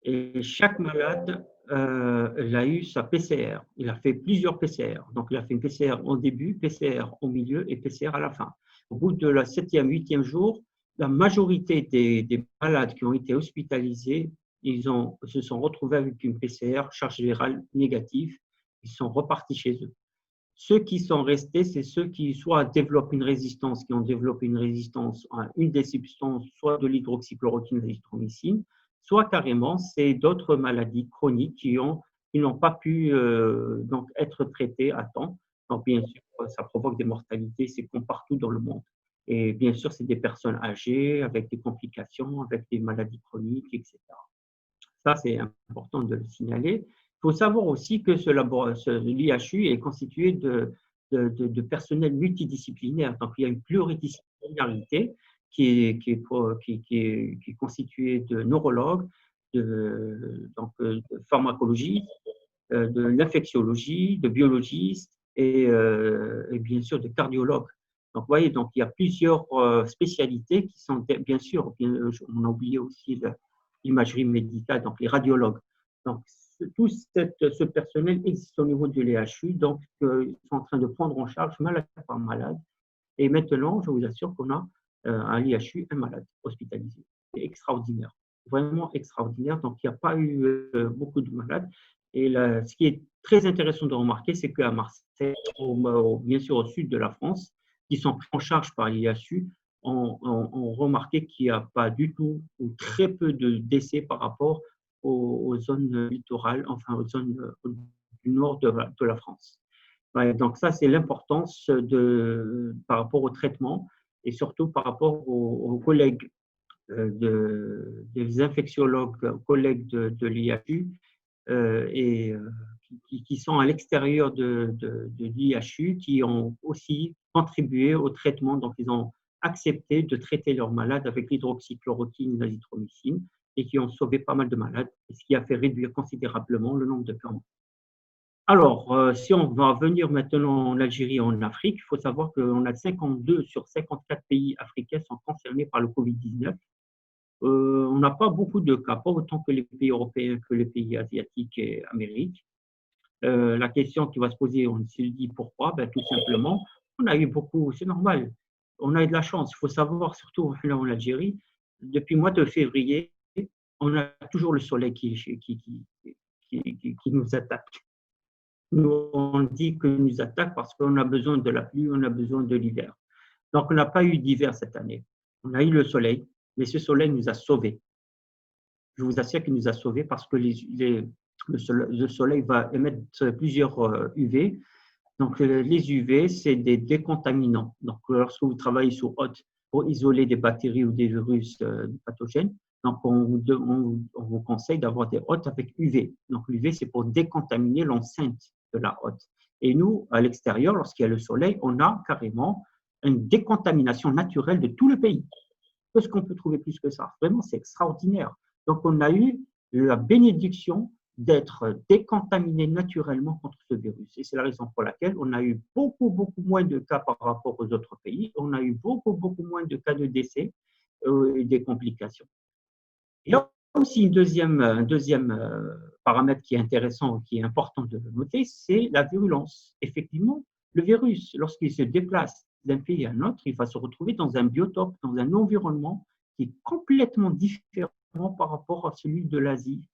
Et chaque malade, il a eu sa PCR. Il a fait plusieurs PCR. Donc, il a fait une PCR au début, PCR au milieu et PCR à la fin. Au bout de la 7e, 8e jour, la majorité des malades qui ont été hospitalisés, se sont retrouvés avec une PCR charge virale négative. Ils sont repartis chez eux. Ceux qui sont restés, c'est ceux qui soit développent une résistance, qui ont développé une résistance à une des substances, soit de l'hydroxychloroquine, de l'azithromycine, soit carrément, c'est d'autres maladies chroniques qui n'ont pas pu donc être traitées à temps. Donc, bien sûr, ça provoque des mortalités, c'est comme partout dans le monde. Et bien sûr, c'est des personnes âgées, avec des complications, avec des maladies chroniques, etc. Ça, c'est important de le signaler. Il faut savoir aussi que l'IHU est constitué de personnel multidisciplinaire. Donc, il y a une pluridisciplinarité qui est constituée de neurologues, de pharmacologie, de l'infectiologie, de biologistes et bien sûr de cardiologues. Donc, vous voyez, donc, il y a plusieurs spécialités qui sont, bien sûr, on a oublié aussi l'imagerie médicale, donc les radiologues. Donc, tout ce personnel existe au niveau de l'IHU, donc ils sont en train de prendre en charge malade par malade. Et maintenant, je vous assure qu'on a à l'IHU un malade hospitalisé. C'est extraordinaire, vraiment extraordinaire. Donc, il n'y a pas eu beaucoup de malades. Et là, ce qui est très intéressant de remarquer, c'est qu'à Marseille, bien sûr au sud de la France, qui sont pris en charge par l'IHU, on remarqué qu'il n'y a pas du tout ou très peu de décès par rapport aux zones littorales, enfin aux zones du nord de la France. Ouais, donc ça, c'est l'importance par rapport au traitement et surtout par rapport aux collègues des infectiologues, collègues de l'IHU qui sont à l'extérieur de l'IHU, qui ont aussi contribué au traitement. Donc, ils ont accepté de traiter leurs malades avec l'hydroxychloroquine et l'azithromycine et qui ont sauvé pas mal de malades, ce qui a fait réduire considérablement le nombre de cas. Alors, si on va venir maintenant en Algérie et en Afrique, il faut savoir qu'on a 52 sur 54 pays africains sont concernés par le Covid-19. On n'a pas beaucoup de cas, pas autant que les pays européens, que les pays asiatiques et américains. La question qui va se poser, on se dit pourquoi? Ben, tout simplement, on a eu beaucoup, c'est normal, on a eu de la chance. Il faut savoir, surtout là en Algérie, depuis le mois de février, on a toujours le soleil qui nous attaque. Nous, on dit que nous attaque parce qu'on a besoin de la pluie, on a besoin de l'hiver. Donc, on n'a pas eu d'hiver cette année. On a eu le soleil. Mais ce soleil nous a sauvés. Je vous assure qu'il nous a sauvés parce que le soleil va émettre plusieurs UV. Donc, les UV, c'est des décontaminants. Donc, lorsque vous travaillez sur hôte pour isoler des bactéries ou des virus pathogènes, donc on vous conseille d'avoir des hôtes avec UV. Donc, l'UV, c'est pour décontaminer l'enceinte de la hôte. Et nous, à l'extérieur, lorsqu'il y a le soleil, on a carrément une décontamination naturelle de tout le pays. Qu'est-ce qu'on peut trouver plus que ça? Vraiment, c'est extraordinaire. Donc, on a eu la bénédiction d'être décontaminé naturellement contre ce virus. Et c'est la raison pour laquelle on a eu beaucoup, beaucoup moins de cas par rapport aux autres pays. On a eu beaucoup, beaucoup moins de cas de décès et des complications. Il y a aussi un deuxième paramètre qui est intéressant, qui est important de noter, c'est la virulence. Effectivement, le virus, lorsqu'il se déplace d'un pays à un autre, il va se retrouver dans un biotope, dans un environnement qui est complètement différent par rapport à celui de l'Asie,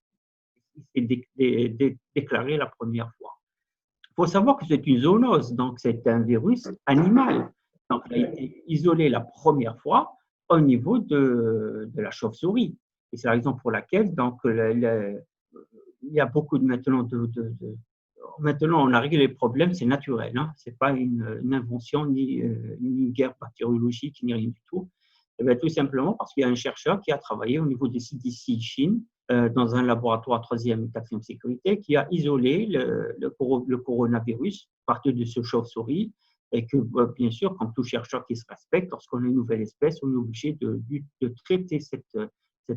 qui s'est déclaré la première fois. Il faut savoir que c'est une zoonose, donc c'est un virus animal. Donc, il a été isolé la première fois au niveau de la chauve-souris. Et c'est la raison pour laquelle donc, il y a beaucoup maintenant maintenant, on a réglé les problèmes, c'est naturel. Hein, ce n'est pas une invention, ni une guerre bactériologique, ni rien du tout. Et bien, tout simplement parce qu'il y a un chercheur qui a travaillé au niveau des CDC Chine, dans un laboratoire 3e et 4e sécurité, qui a isolé le coronavirus à partir de ce chauve-souris. Et que, bien sûr, comme tout chercheur qui se respecte, lorsqu'on a une nouvelle espèce, on est obligé de traiter cette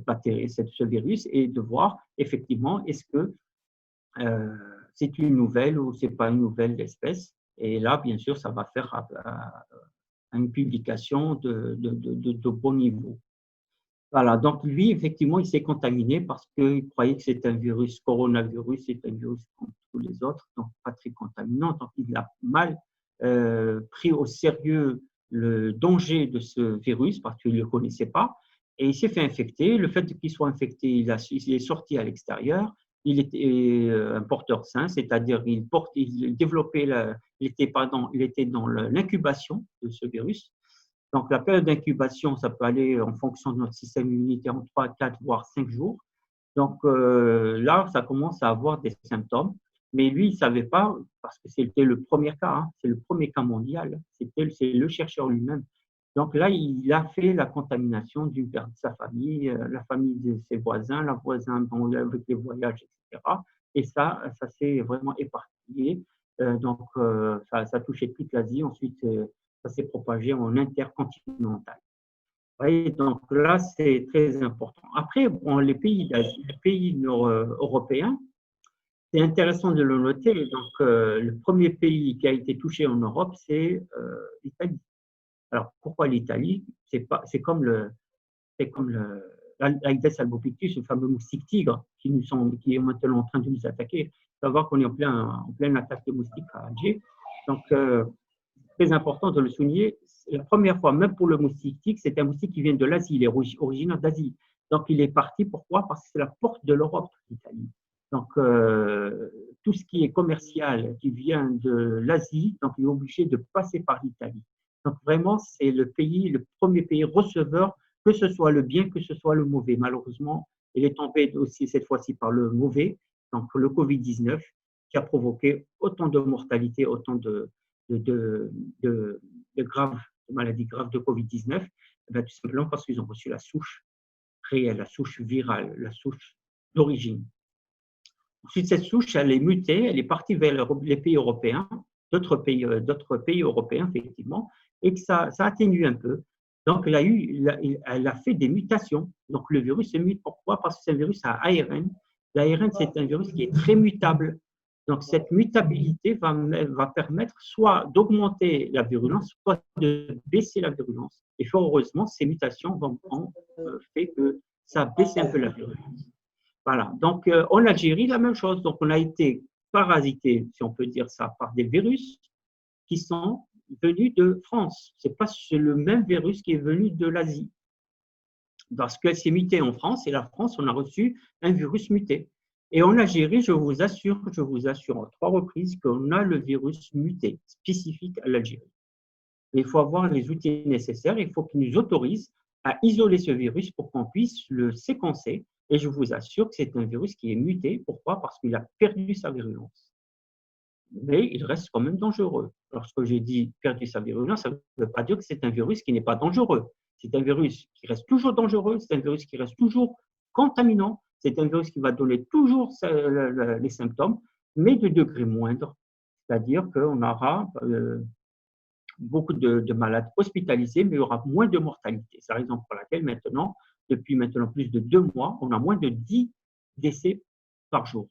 bactérie, ce virus, et de voir effectivement est-ce que c'est une nouvelle ou ce n'est pas une nouvelle espèce. Et là, bien sûr, ça va faire à une publication de bon niveau. Voilà, donc lui, effectivement, il s'est contaminé parce qu'il croyait que c'est un virus, coronavirus, c'est un virus comme tous les autres, donc pas très contaminant. Donc il a mal pris au sérieux le danger de ce virus parce qu'il ne le connaissait pas et il s'est fait infecter. Le fait qu'il soit infecté, il est sorti à l'extérieur. Il était un porteur sain, c'est-à-dire il était dans l'incubation de ce virus. Donc, la période d'incubation, ça peut aller en fonction de notre système immunitaire en 3, 4, voire 5 jours. Donc, là, ça commence à avoir des symptômes. Mais lui, il ne savait pas, parce que c'était le premier cas, hein, c'est le premier cas mondial. C'est le chercheur lui-même. Donc là, il a fait la contamination d'une partie de sa famille, la famille de ses voisins, la voisin avec les voyages, etc. Et ça s'est vraiment éparpillé. Donc, ça a touché toute l'Asie. Ensuite, ça s'est propagé en intercontinental. Oui, donc là, c'est très important. Après, bon, les pays européens, c'est intéressant de le noter. Donc, le premier pays qui a été touché en Europe, c'est l'Italie. Alors, pourquoi l'Italie? C'est comme l'Aedes albopictus, le fameux moustique tigre, qui est maintenant en train de nous attaquer. Il faut savoir qu'on est en pleine attaque de moustiques à Alger. Donc, très important de le souligner, la première fois, même pour le moustique tigre, c'est un moustique qui vient de l'Asie, il est originaire d'Asie. Donc, il est parti, pourquoi? Parce que c'est la porte de l'Europe, l'Italie. Donc, tout ce qui est commercial qui vient de l'Asie, donc il est obligé de passer par l'Italie. Donc, vraiment, c'est le premier pays receveur, que ce soit le bien, que ce soit le mauvais. Malheureusement, il est tombé aussi cette fois-ci par le mauvais, donc le Covid-19, qui a provoqué autant de mortalité, autant de maladies graves de Covid-19, tout simplement parce qu'ils ont reçu la souche réelle, la souche virale, la souche d'origine. Ensuite, cette souche, elle est mutée, elle est partie vers les pays européens, d'autres pays européens, effectivement, et que ça atténue un peu. Donc, elle a fait des mutations. Donc, le virus se mute. Pourquoi? Parce que c'est un virus à ARN. L'ARN, c'est un virus qui est très mutable. Donc, cette mutabilité va permettre soit d'augmenter la virulence, soit de baisser la virulence. Et fort heureusement, ces mutations ont fait que ça a baissé un peu la virulence. Voilà. Donc, en Algérie, la même chose. Donc, on a été parasité, si on peut dire ça, par des virus qui sont venus de France. Ce n'est pas le même virus qui est venu de l'Asie. Parce qu'elle s'est mutée en France, et la France, on a reçu un virus muté. Et en Algérie, je vous assure en 3 reprises qu'on a le virus muté, spécifique à l'Algérie. Il faut avoir les outils nécessaires, il faut qu'ils nous autorisent à isoler ce virus pour qu'on puisse le séquencer. Et je vous assure que c'est un virus qui est muté. Pourquoi? Parce qu'il a perdu sa virulence. Mais il reste quand même dangereux. Lorsque j'ai dit perdu sa virulence, ça ne veut pas dire que c'est un virus qui n'est pas dangereux. C'est un virus qui reste toujours dangereux, c'est un virus qui reste toujours contaminant, c'est un virus qui va donner toujours les symptômes, mais de degré moindre. C'est-à-dire qu'on aura beaucoup de malades hospitalisés, mais il y aura moins de mortalité. C'est la raison pour laquelle maintenant, depuis maintenant plus de 2 mois, on a moins de 10 décès par jour.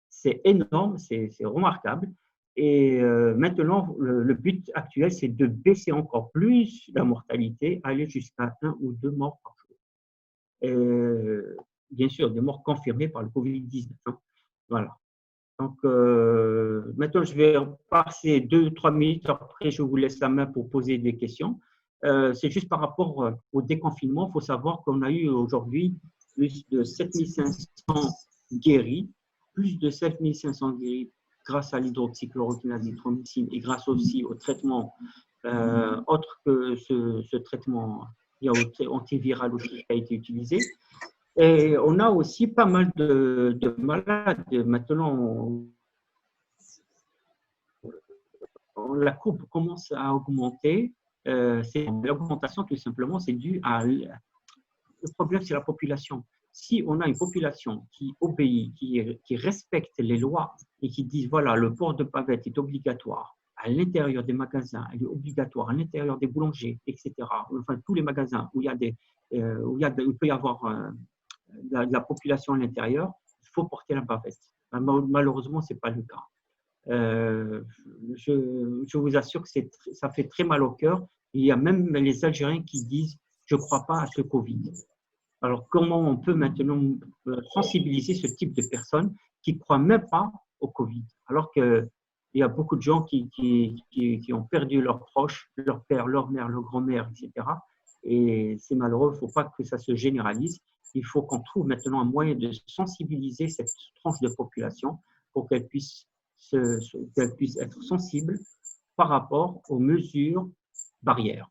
C'est énorme, c'est remarquable. Et maintenant, le but actuel, c'est de baisser encore plus la mortalité, aller jusqu'à 1 ou 2 morts par jour. Et, bien sûr, des morts confirmées par le Covid-19. Hein. Voilà. Donc, maintenant, je vais passer 2-3 minutes. Après, je vous laisse la main pour poser des questions. C'est juste par rapport au déconfinement. Il faut savoir qu'on a eu aujourd'hui plus de 7500 guéris, plus de 7500 guéris grâce à l'hydroxychloroquine, l'azithromycine et grâce aussi au traitement autre que ce traitement antiviral aussi qui a été utilisé. Et on a aussi pas mal de malades. Maintenant, la courbe commence à augmenter. L'augmentation, tout simplement, c'est dû à… Le problème, c'est la population. Si on a une population qui obéit, qui respecte les lois et qui dit, voilà, le port de bavette est obligatoire à l'intérieur des magasins, il est obligatoire à l'intérieur des boulangers, etc., enfin, tous les magasins où il peut y avoir de la population à l'intérieur, il faut porter la bavette. Malheureusement, ce n'est pas le cas. Je vous assure que ça fait très mal au cœur. Il y a même les Algériens qui disent « je ne crois pas à ce Covid ». Alors, comment on peut maintenant sensibiliser ce type de personnes qui ne croient même pas au Covid? Alors qu'il y a beaucoup de gens qui ont perdu leurs proches, leur père, leur mère, leur grand-mère, etc. Et c'est malheureux, il ne faut pas que ça se généralise. Il faut qu'on trouve maintenant un moyen de sensibiliser cette tranche de population pour qu'elle puisse être sensible par rapport aux mesures barrières.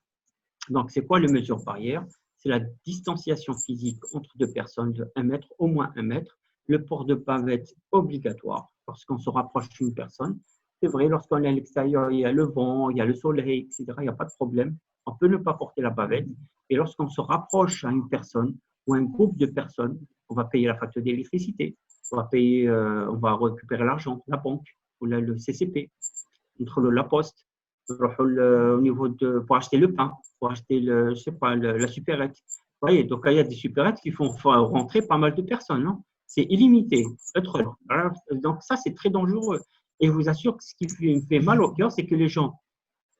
Donc, c'est quoi les mesures barrières? C'est la distanciation physique entre deux personnes de 1 mètre, au moins 1 mètre, le port de bavette obligatoire lorsqu'on se rapproche d'une personne. C'est vrai, lorsqu'on est à l'extérieur, il y a le vent, il y a le soleil, etc., il n'y a pas de problème. On peut ne pas porter la bavette. Et lorsqu'on se rapproche à une personne ou un groupe de personnes, on va payer la facture d'électricité, on va récupérer l'argent, la banque ou le CCP, entre la poste, au niveau pour acheter le pain, pour acheter la supérette. Vous voyez, donc il y a des supérettes qui font rentrer pas mal de personnes. Non, c'est illimité. Donc ça, c'est très dangereux. Et je vous assure que ce qui me fait mal au cœur, c'est que les gens,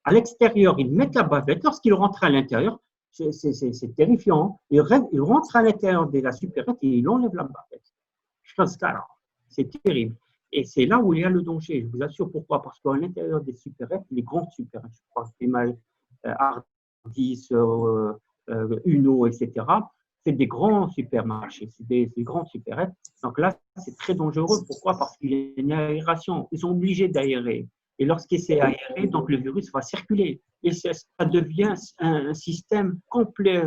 à l'extérieur, ils mettent la bavette. Lorsqu'ils rentrent à l'intérieur, c'est terrifiant. Ils rentrent à l'intérieur de la supérette et ils enlèvent la bavette. C'est terrible. Et c'est là où il y a le danger. Je vous assure pourquoi. Parce qu'à l'intérieur des supérettes, les grandes supérettes, je crois que c'est mal Ardis, Uno, etc., c'est des grands supermarchés, c'est des grandes supérettes. Donc là, c'est très dangereux. Pourquoi? Parce qu'il y a une aération. Ils sont obligés d'aérer. Et lorsqu'il s'est aéré, donc le virus va circuler. Et ça devient un système complet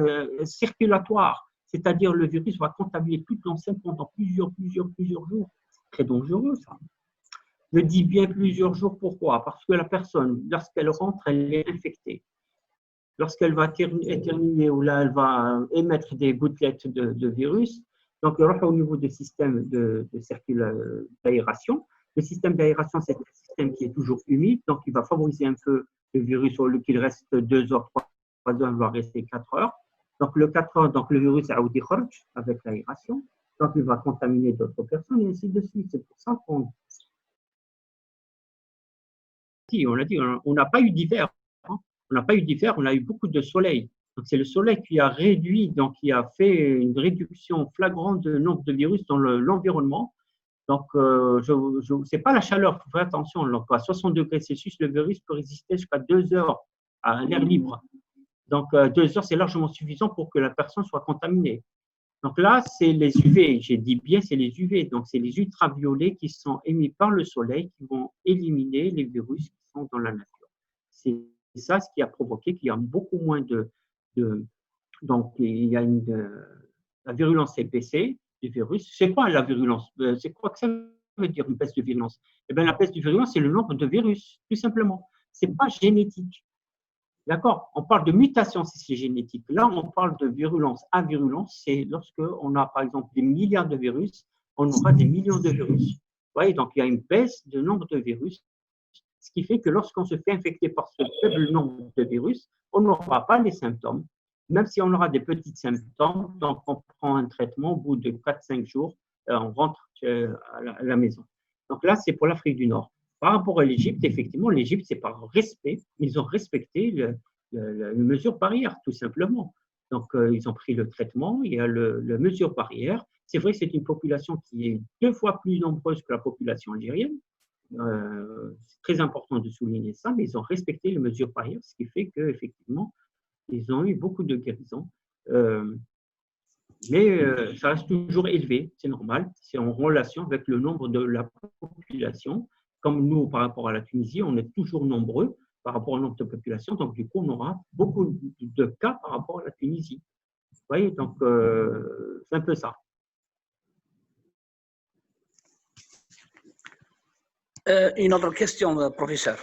circulatoire. C'est-à-dire le virus va contaminer toute l'enceinte pendant plusieurs jours. C'est très dangereux, ça. Je dis bien plusieurs jours. Pourquoi? Parce que la personne, lorsqu'elle rentre, elle est infectée. Lorsqu'elle va éternuer ou là, elle va émettre des gouttelettes de virus, donc il y aura au niveau du système d'aération. Le système d'aération, c'est un système qui est toujours humide, donc il va favoriser un peu le virus au lieu qu'il reste 2 heures, 3 heures, il va rester 4 heures. Donc le 4 heures, donc le virus a avec l'aération, donc il va contaminer d'autres personnes et ainsi de suite. C'est pour ça qu'on a dit, on n'a pas eu d'hiver. Hein. On n'a pas eu d'hiver, on a eu beaucoup de soleil. Donc c'est le soleil qui a réduit, donc qui a fait une réduction flagrante du nombre de virus dans l'environnement. Donc, ce n'est pas la chaleur, il faut faire attention. Donc, à 60 degrés Celsius, le virus peut résister jusqu'à 2 heures à l'air libre. Donc, 2 heures, c'est largement suffisant pour que la personne soit contaminée. Donc là, c'est les UV. J'ai dit bien, c'est les UV. Donc, c'est les ultraviolets qui sont émis par le soleil qui vont éliminer les virus qui sont dans la nature. C'est ça ce qui a provoqué qu'il y a beaucoup moins de Donc, il y a la virulence CPC du virus. C'est quoi la virulence? C'est quoi que ça veut dire une peste de virulence? Eh bien, la peste de virulence, c'est le nombre de virus, tout simplement. Ce n'est pas génétique. D'accord? On parle de mutation si c'est génétique. Là, on parle de virulence. Avirulence, c'est lorsque on a, par exemple, des milliards de virus, on aura des millions de virus. Vous voyez, donc il y a une baisse de nombre de virus, ce qui fait que lorsqu'on se fait infecter par ce faible nombre de virus, on n'aura pas les symptômes. Même si on aura des petits symptômes, donc on prend un traitement, au bout de 4-5 jours, on rentre à la maison. Donc là, c'est pour l'Afrique du Nord. Par rapport à l'Égypte, effectivement, l'Égypte, c'est par respect. Ils ont respecté les mesures barrières, tout simplement. Donc, ils ont pris le traitement, il y a le mesure barrière. C'est vrai que c'est une population qui est 2 fois plus nombreuse que la population algérienne. C'est très important de souligner ça, mais ils ont respecté les mesures barrières, ce qui fait qu'effectivement, ils ont eu beaucoup de guérisons. Mais ça reste toujours élevé, c'est normal. C'est en relation avec le nombre de la population. Comme nous, par rapport à la Tunisie, on est toujours nombreux par rapport au nombre de population. Donc, du coup, on aura beaucoup de cas par rapport à la Tunisie. Vous voyez, donc c'est un peu ça. Une autre question, professeur.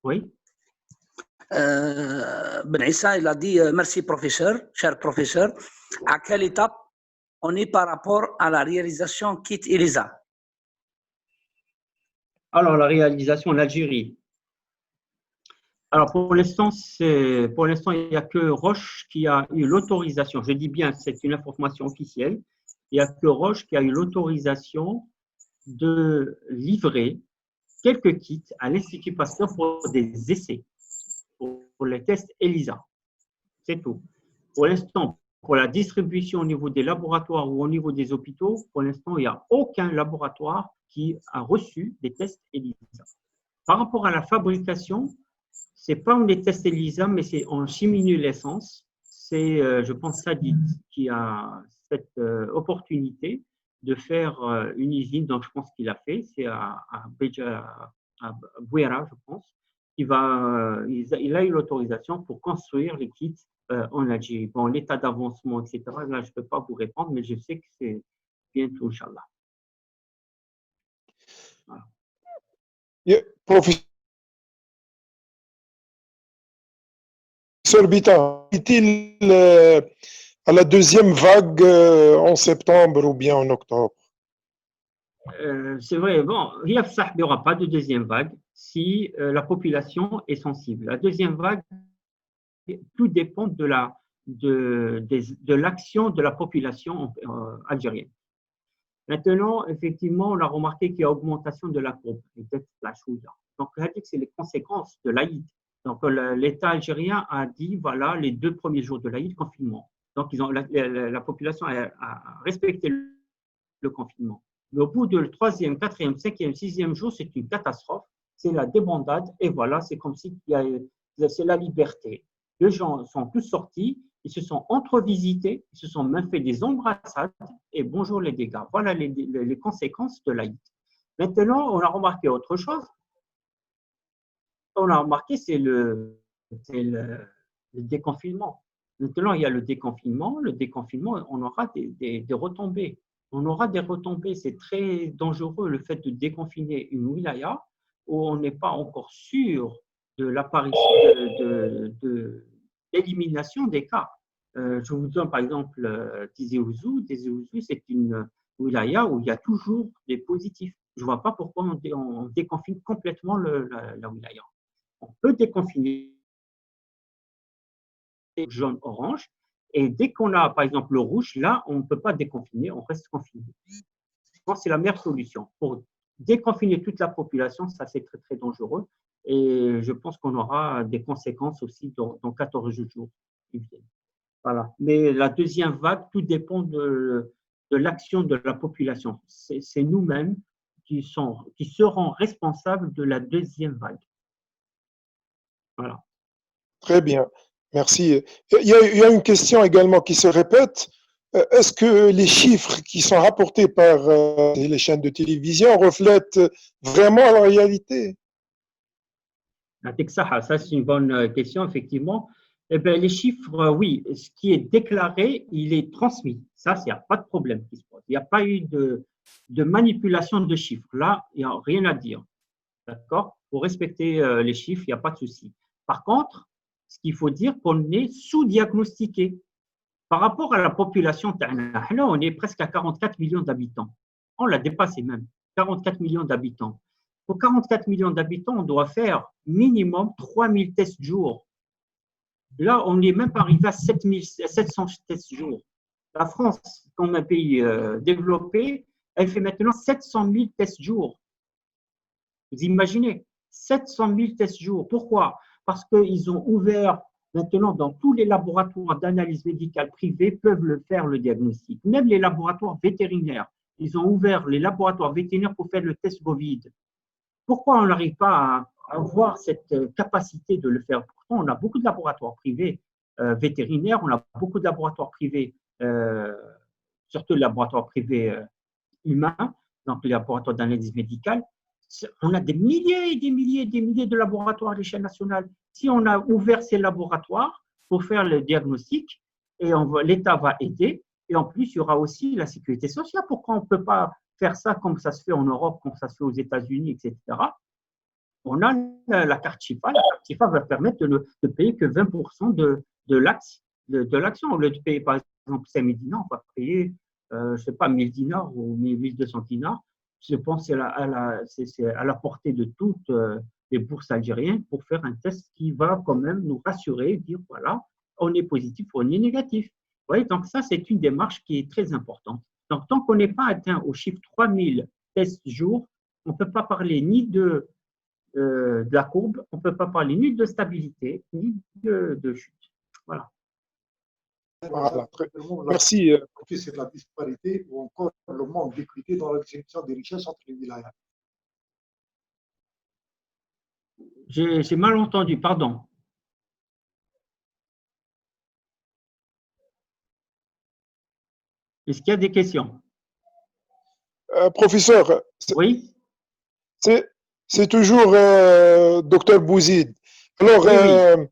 Oui. Ben Issa, il a dit merci professeur, cher professeur. À quelle étape on est par rapport à la réalisation Kit ELISA? Alors, la réalisation en Algérie. Alors, pour l'instant, il n'y a que Roche qui a eu l'autorisation. Je dis bien, c'est une information officielle. Il n'y a que Roche qui a eu l'autorisation de livrer quelques kits à l'Institut Pasteur pour des essais, pour les tests ELISA. C'est tout. Pour l'instant, pour la distribution au niveau des laboratoires ou au niveau des hôpitaux, pour l'instant, il n'y a aucun laboratoire qui a reçu des tests ELISA. Par rapport à la fabrication, ce n'est pas des tests ELISA, mais c'est en chimiluminescence. C'est, je pense, Sadid qui a cette opportunité de faire une usine, donc je pense qu'il a fait, c'est à Bouera, je pense. Il a eu l'autorisation pour construire les kits en Algérie. Bon, l'état d'avancement, etc., là, je ne peux pas vous répondre, mais je sais que c'est bientôt, Inch'Allah. Voilà. Professeur Bita, est-il à la deuxième vague en septembre ou bien en octobre? C'est vrai, bon, il n'y aura pas de deuxième vague si la population est sensible. La deuxième vague, tout dépend de l'action de la population algérienne. Maintenant, effectivement, on a remarqué qu'il y a augmentation de la courbe. Donc, c'est les conséquences de l'Aïd. Donc, l'État algérien a dit, voilà, les 2 premiers jours de l'Aïd, confinement. Donc, la population a respecté le confinement. Mais au bout du 3e, 4e, 5e, 6e jour, c'est une catastrophe. C'est la débandade. Et voilà, c'est comme si c'est la liberté. Les gens sont tous sortis, ils se sont entrevisités, ils se sont même fait des embrassades et bonjour les dégâts. Voilà les conséquences de l'Aïd. Maintenant, on a remarqué autre chose. On a remarqué, c'est le déconfinement. Maintenant, il y a le déconfinement. Le déconfinement, on aura des retombées. On aura des retombées. C'est très dangereux le fait de déconfiner une wilaya où on n'est pas encore sûr de l'apparition de l'élimination des cas. Je vous donne par exemple Tizi Ouzou. Tizi Ouzou, c'est une wilaya où il y a toujours des positifs. Je ne vois pas pourquoi on déconfine complètement la wilaya. On peut déconfiner jaune, orange, et dès qu'on a par exemple le rouge, là, on ne peut pas déconfiner, on reste confiné. Je pense que c'est la meilleure solution. Pour déconfiner toute la population, ça c'est très très dangereux. Et je pense qu'on aura des conséquences aussi dans 14 jours. Voilà. Mais la deuxième vague, tout dépend de l'action de la population. C'est nous-mêmes qui serons responsables de la deuxième vague. Voilà. Très bien, merci. Il y a une question également qui se répète. Est-ce que les chiffres qui sont rapportés par les chaînes de télévision reflètent vraiment la réalité? Ça, c'est une bonne question, effectivement. Eh bien, les chiffres, oui, ce qui est déclaré, il est transmis. Ça, il n'y a pas de problème qui se pose. Il n'y a pas eu de manipulation de chiffres. Là, il n'y a rien à dire. D'accord? Pour respecter les chiffres, il n'y a pas de souci. Par contre, ce qu'il faut dire, qu'on est sous-diagnostiqué. Par rapport à la population, on est presque à 44 millions d'habitants. On l'a dépassé même, 44 millions d'habitants. Pour 44 millions d'habitants, on doit faire minimum 3000 tests jour. Là, on n'est même pas arrivé à 700 tests jour. La France, comme un pays développé, elle fait maintenant 700 000 tests jour. Vous imaginez, 700 000 tests jour. Pourquoi? Parce qu'ils ont ouvert maintenant dans tous les laboratoires d'analyse médicale privés peuvent le faire, le diagnostic. Même les laboratoires vétérinaires, ils ont ouvert les laboratoires vétérinaires pour faire le test Covid. Pourquoi on n'arrive pas à avoir cette capacité de le faire? Pourtant, on a beaucoup de laboratoires privés vétérinaires, on a beaucoup de laboratoires privés, surtout les laboratoires privés humains, donc les laboratoires d'analyse médicale. On a des milliers et des milliers et des milliers de laboratoires à l'échelle nationale. Si on a ouvert ces laboratoires pour faire le diagnostic, et l'État va aider, et en plus, il y aura aussi la sécurité sociale. Pourquoi on ne peut pas faire ça comme ça se fait en Europe, comme ça se fait aux États-Unis, etc. On a la carte Chifa. La carte Chifa va permettre de payer que 20% de l'action. Au lieu de payer, par exemple, 5 000 dinars, on va payer, je ne sais pas, 1000 dinars ou 1200 dinars. Je pense que c'est à la portée de toutes les bourses algériennes pour faire un test qui va quand même nous rassurer, dire voilà, on est positif ou on est négatif. Vous voyez, donc ça, c'est une démarche qui est très importante. Donc, tant qu'on n'est pas atteint au chiffre 3000 tests jour, on ne peut pas parler ni de la courbe, on ne peut pas parler ni de stabilité, ni de chute. Voilà. Voilà. Merci. C'est la disparité ou encore le manque d'équité dans la distribution des richesses entre les wilayas. J'ai mal entendu, pardon. Est-ce qu'il y a des questions? Professeur, Oui. C'est toujours docteur Bouzid. Alors, Oui.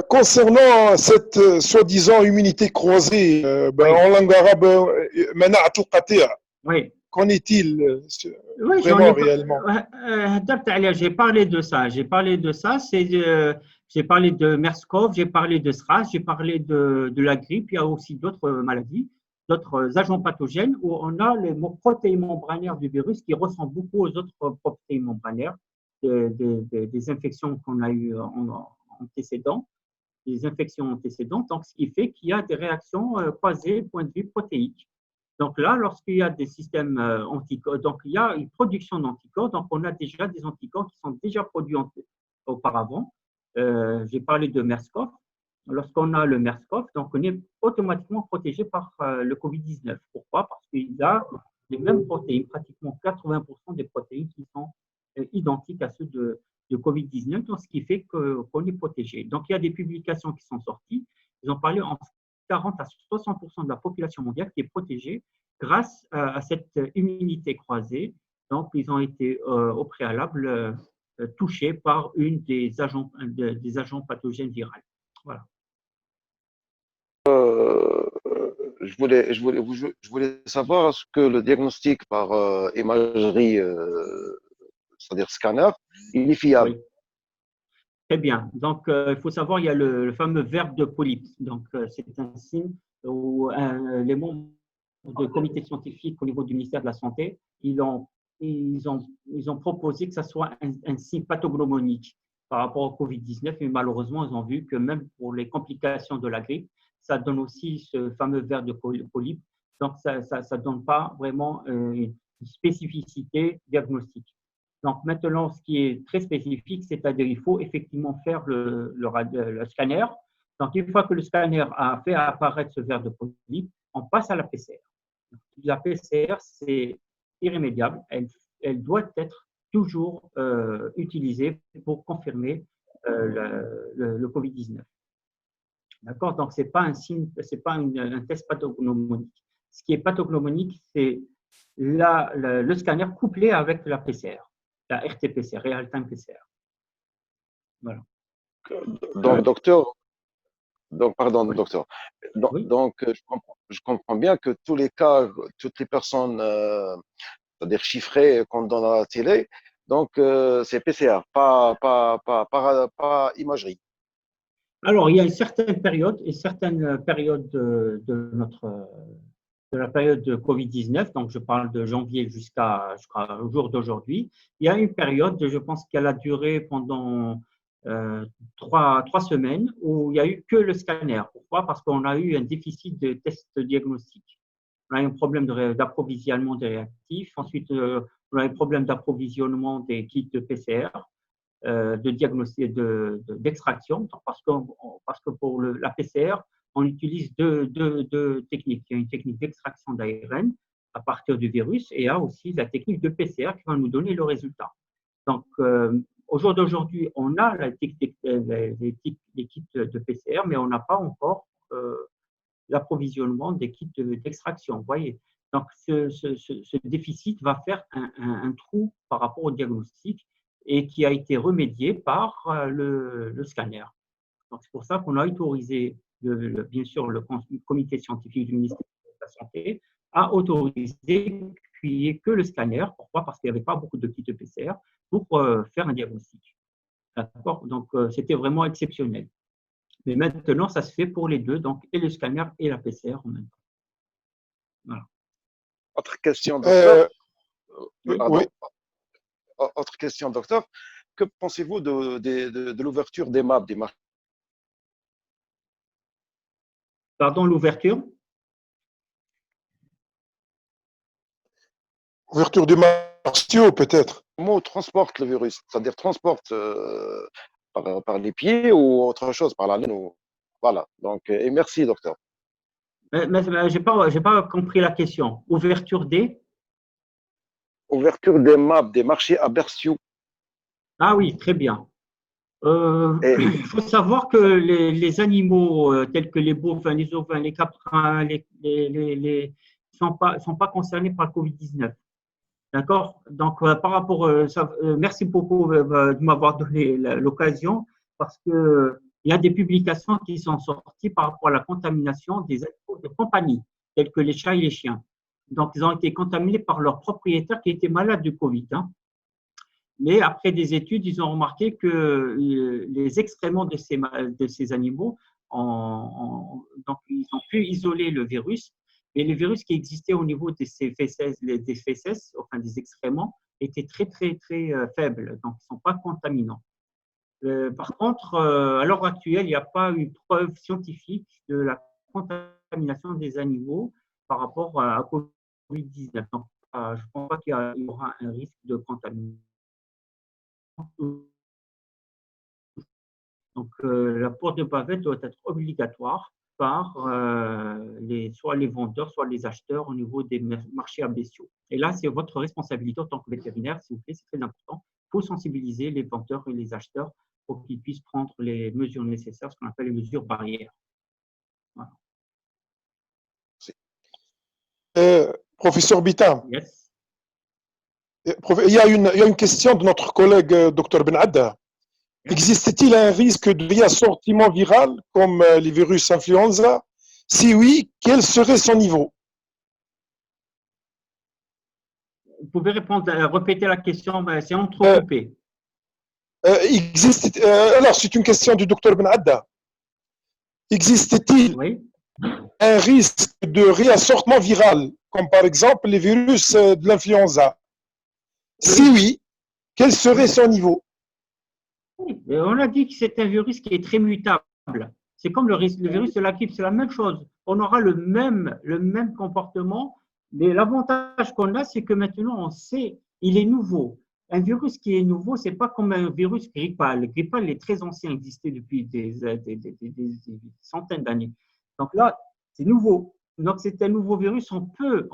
concernant cette soi-disant immunité croisée, en langue arabe, oui. qu'en est-il oui, vraiment réellement? J'ai parlé de ça. J'ai parlé de MERS-CoV, j'ai parlé de SRAS, j'ai parlé de la grippe. Il y a aussi d'autres maladies, d'autres agents pathogènes où on a les protéines membranaires du virus qui ressemblent beaucoup aux autres protéines membranaires des infections qu'on a eues antécédentes, des infections antécédentes. Donc, ce qui fait qu'il y a des réactions croisées point de vue protéique. Donc là, lorsqu'il y a des systèmes anticorps, donc il y a une production d'anticorps, donc on a déjà des anticorps qui sont déjà produits auparavant. J'ai parlé de MERS-CoV. Lorsqu'on a le MERS-CoV, donc on est automatiquement protégé par le Covid-19. Pourquoi? Parce qu'il y a les mêmes protéines, pratiquement 80% des protéines qui sont identiques à ceux de Covid-19, donc ce qui fait qu'on est protégé. Donc il y a des publications qui sont sorties. Ils ont parlé en 40 à 60% de la population mondiale qui est protégée grâce à cette immunité croisée. Donc, ils ont été au préalable touchés par une des agents pathogènes virales. Voilà. Je voulais savoir est-ce que le diagnostic par imagerie, c'est-à-dire scanner, il est fiable. Oui. Très bien. Donc, il faut savoir, il y a le fameux verbe de polype. Donc, c'est un signe où les membres du comité scientifique au niveau du ministère de la Santé, ils ont proposé que ça soit un signe pathognomonique par rapport au Covid-19, mais malheureusement, ils ont vu que même pour les complications de la grippe, ça donne aussi ce fameux verbe de polype. Donc, ça ne donne pas vraiment une spécificité diagnostique. Donc maintenant, ce qui est très spécifique, c'est-à-dire il faut effectivement faire le scanner. Donc une fois que le scanner a fait apparaître ce verre de polype, on passe à la PCR. La PCR, c'est irrémédiable. Elle doit être toujours utilisée pour confirmer le Covid-19. D'accord? Donc c'est pas un signe, c'est pas un test pathognomonique. Ce qui est pathognomonique, c'est le scanner couplé avec la PCR. La RT-PCR, Real Time PCR. Voilà. Donc, docteur, pardon, Oui. docteur. Oui. Donc, je comprends bien que tous les cas, toutes les personnes, c'est-à-dire chiffrées qu'on donne à la télé, donc c'est PCR, pas imagerie. Alors, il y a une certaine période, et certaines périodes de la période de Covid-19, donc je parle de janvier jusqu'au jour d'aujourd'hui, il y a une période, je pense qu'elle a duré pendant 3 semaines, où il n'y a eu que le scanner. Pourquoi? Parce qu'on a eu un déficit de tests diagnostiques. On a eu un problème d'approvisionnement des réactifs. Ensuite, on a eu un problème d'approvisionnement des kits de PCR, de diagnostic, d'extraction, parce que pour la PCR, on utilise deux techniques. Il y a une technique d'extraction d'ARN à partir du virus et il y a aussi la technique de PCR qui va nous donner le résultat. Donc, au jour d'aujourd'hui, on a les kits de PCR, mais on n'a pas encore l'approvisionnement des kits d'extraction. Vous voyez. Donc, ce déficit va faire un trou par rapport au diagnostic et qui a été remédié par le scanner. Donc, c'est pour ça qu'on a autorisé, bien sûr, le comité scientifique du ministère de la Santé a autorisé qu'il n'y ait que le scanner. Pourquoi? Parce qu'il n'y avait pas beaucoup de kits de PCR pour faire un diagnostic. D'accord? Donc, c'était vraiment exceptionnel. Mais maintenant, ça se fait pour les deux, donc et le scanner et la PCR en même temps. Voilà. Autre question, docteur. Oui. Autre question, docteur. Que pensez-vous de l'ouverture des maps, des marchés? Pardon, l'ouverture? Ouverture des martiaux, peut-être. Comment transporte le virus? C'est-à-dire transporte par les pieds ou autre chose, par la laine ou... Voilà. Donc, et merci, docteur. Mais je n'ai pas compris la question. Ouverture des? Ouverture des maps, des marchés à Berciou. Ah oui, très bien. Et Il faut savoir que les animaux tels que les bovins, les ovins, les caprins, sont pas concernés par le Covid-19. D'accord? Donc, par rapport, merci beaucoup de m'avoir donné l'occasion parce que il y a des publications qui sont sorties par rapport à la contamination des animaux de compagnie, tels que les chats et les chiens. Donc, ils ont été contaminés par leur propriétaire qui était malade du Covid. Hein. Mais après des études, ils ont remarqué que les excréments de ces animaux, donc ils ont pu isoler le virus, mais le virus qui existait au niveau des fesses, enfin des excréments, était très, très, très faible, donc ils ne sont pas contaminants. Par contre, à l'heure actuelle, il n'y a pas une preuve scientifique de la contamination des animaux par rapport à COVID-19. Donc, je ne pense pas qu'il y aura un risque de contamination. Donc, la porte de bavette doit être obligatoire par soit les vendeurs, soit les acheteurs au niveau des marchés à bestiaux. Et là, c'est votre responsabilité en tant que vétérinaire, s'il vous plaît, c'est très important. Il faut sensibiliser les vendeurs et les acheteurs pour qu'ils puissent prendre les mesures nécessaires, ce qu'on appelle les mesures barrières. Voilà. Professeur Bitam, Yes. il y a une question de notre collègue Dr Ben Adda. Existe-t-il un risque de réassortiment viral comme les virus influenza? Si oui, quel serait son niveau? Vous pouvez répéter la question, c'est entrecoupé. Alors, c'est une question du Dr Ben Adda. Existe-t-il Oui. un risque de réassortiment viral, comme par exemple les virus de l'influenza? Si oui, quel serait son niveau? On a dit que c'est un virus qui est très mutable. C'est comme le virus de la grippe, c'est la même chose. On aura le même comportement, mais l'avantage qu'on a, c'est que maintenant, on sait, il est nouveau. Un virus qui est nouveau, ce n'est pas comme un virus grippal. Le grippal est très ancien, existait depuis des centaines d'années. Donc là, c'est nouveau. Donc c'est un nouveau virus, on peut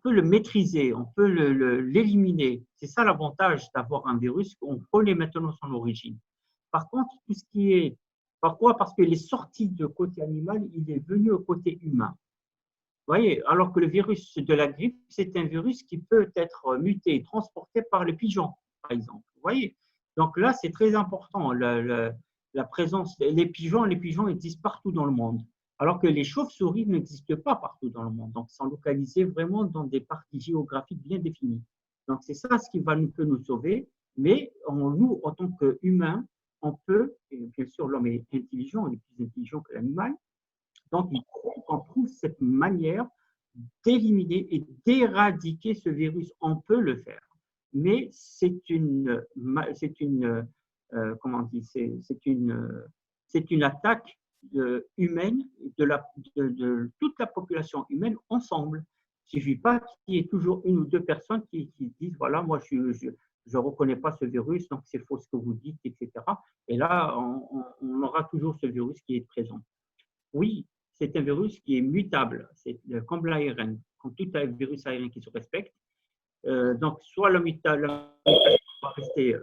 le maîtriser, on peut l'éliminer. C'est ça l'avantage d'avoir un virus, on connaît maintenant son origine. Par contre, tout ce qui est… Pourquoi? Parce qu'il est sorti du côté animal, il est venu au côté humain. Vous voyez, alors que le virus de la grippe, c'est un virus qui peut être muté, transporté par les pigeons, par exemple. Vous voyez, Donc là, c'est très important, la présence. Les pigeons existent partout dans le monde, alors que les chauves-souris n'existent pas partout dans le monde. Donc, ils sont localisés vraiment dans des parties géographiques bien définies. Donc, c'est ça ce qui peut nous sauver. Mais nous, en tant qu'humains, on peut, et bien sûr, l'homme est intelligent, il est plus intelligent que l'animal. Donc, on trouve cette manière d'éliminer et d'éradiquer ce virus. On peut le faire. Mais c'est une attaque humaine de toute la population humaine ensemble. Il ne suffit pas qu'il y ait toujours une ou deux personnes qui disent voilà, moi je ne reconnais pas ce virus, donc c'est faux ce que vous dites, etc. Et là, on aura toujours ce virus qui est présent. Oui, c'est un virus qui est mutable, c'est comme l'ARN, comme tout virus ARN qui se respecte. Donc, soit la mutation va rester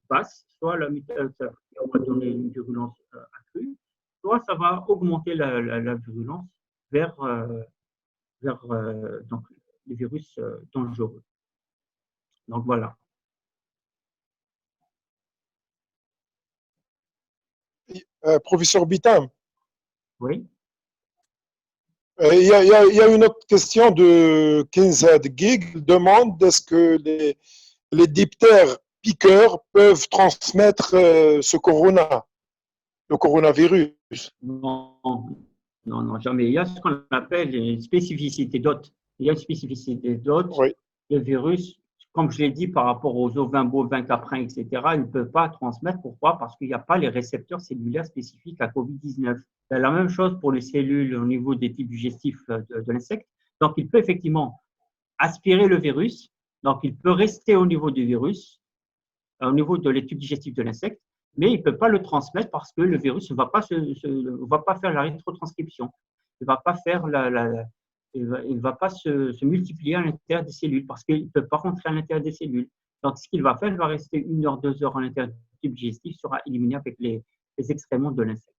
basse, soit la mutation va donner une virulence accrue, soit ça va augmenter la virulence vers donc, les virus dangereux. Donc, voilà. Professeur Bitam, Oui. il y a une autre question de Kenzad Gig. Il demande est-ce que les diptères piqueurs peuvent transmettre le coronavirus? Non, jamais. Il y a ce qu'on appelle une spécificité d'hôte. Il y a une spécificité d'hôte. Oui. Le virus, comme je l'ai dit par rapport aux ovins, bovins, caprins, etc., il ne peut pas transmettre. Pourquoi? Parce qu'il n'y a pas les récepteurs cellulaires spécifiques à COVID-19. C'est la même chose pour les cellules au niveau des types digestifs de l'insecte. Donc, il peut effectivement aspirer le virus. Donc, il peut rester au niveau du virus, au niveau de les tubes digestifs de l'insecte, mais il ne peut pas le transmettre parce que le virus ne va pas faire la rétrotranscription. Il ne va pas faire il va pas se multiplier à l'intérieur des cellules parce qu'il ne peut pas rentrer à l'intérieur des cellules. Donc, ce qu'il va faire, il va rester 1 heure, 2 heures à l'intérieur du tube digestif, sera éliminé avec les excréments de l'insecte.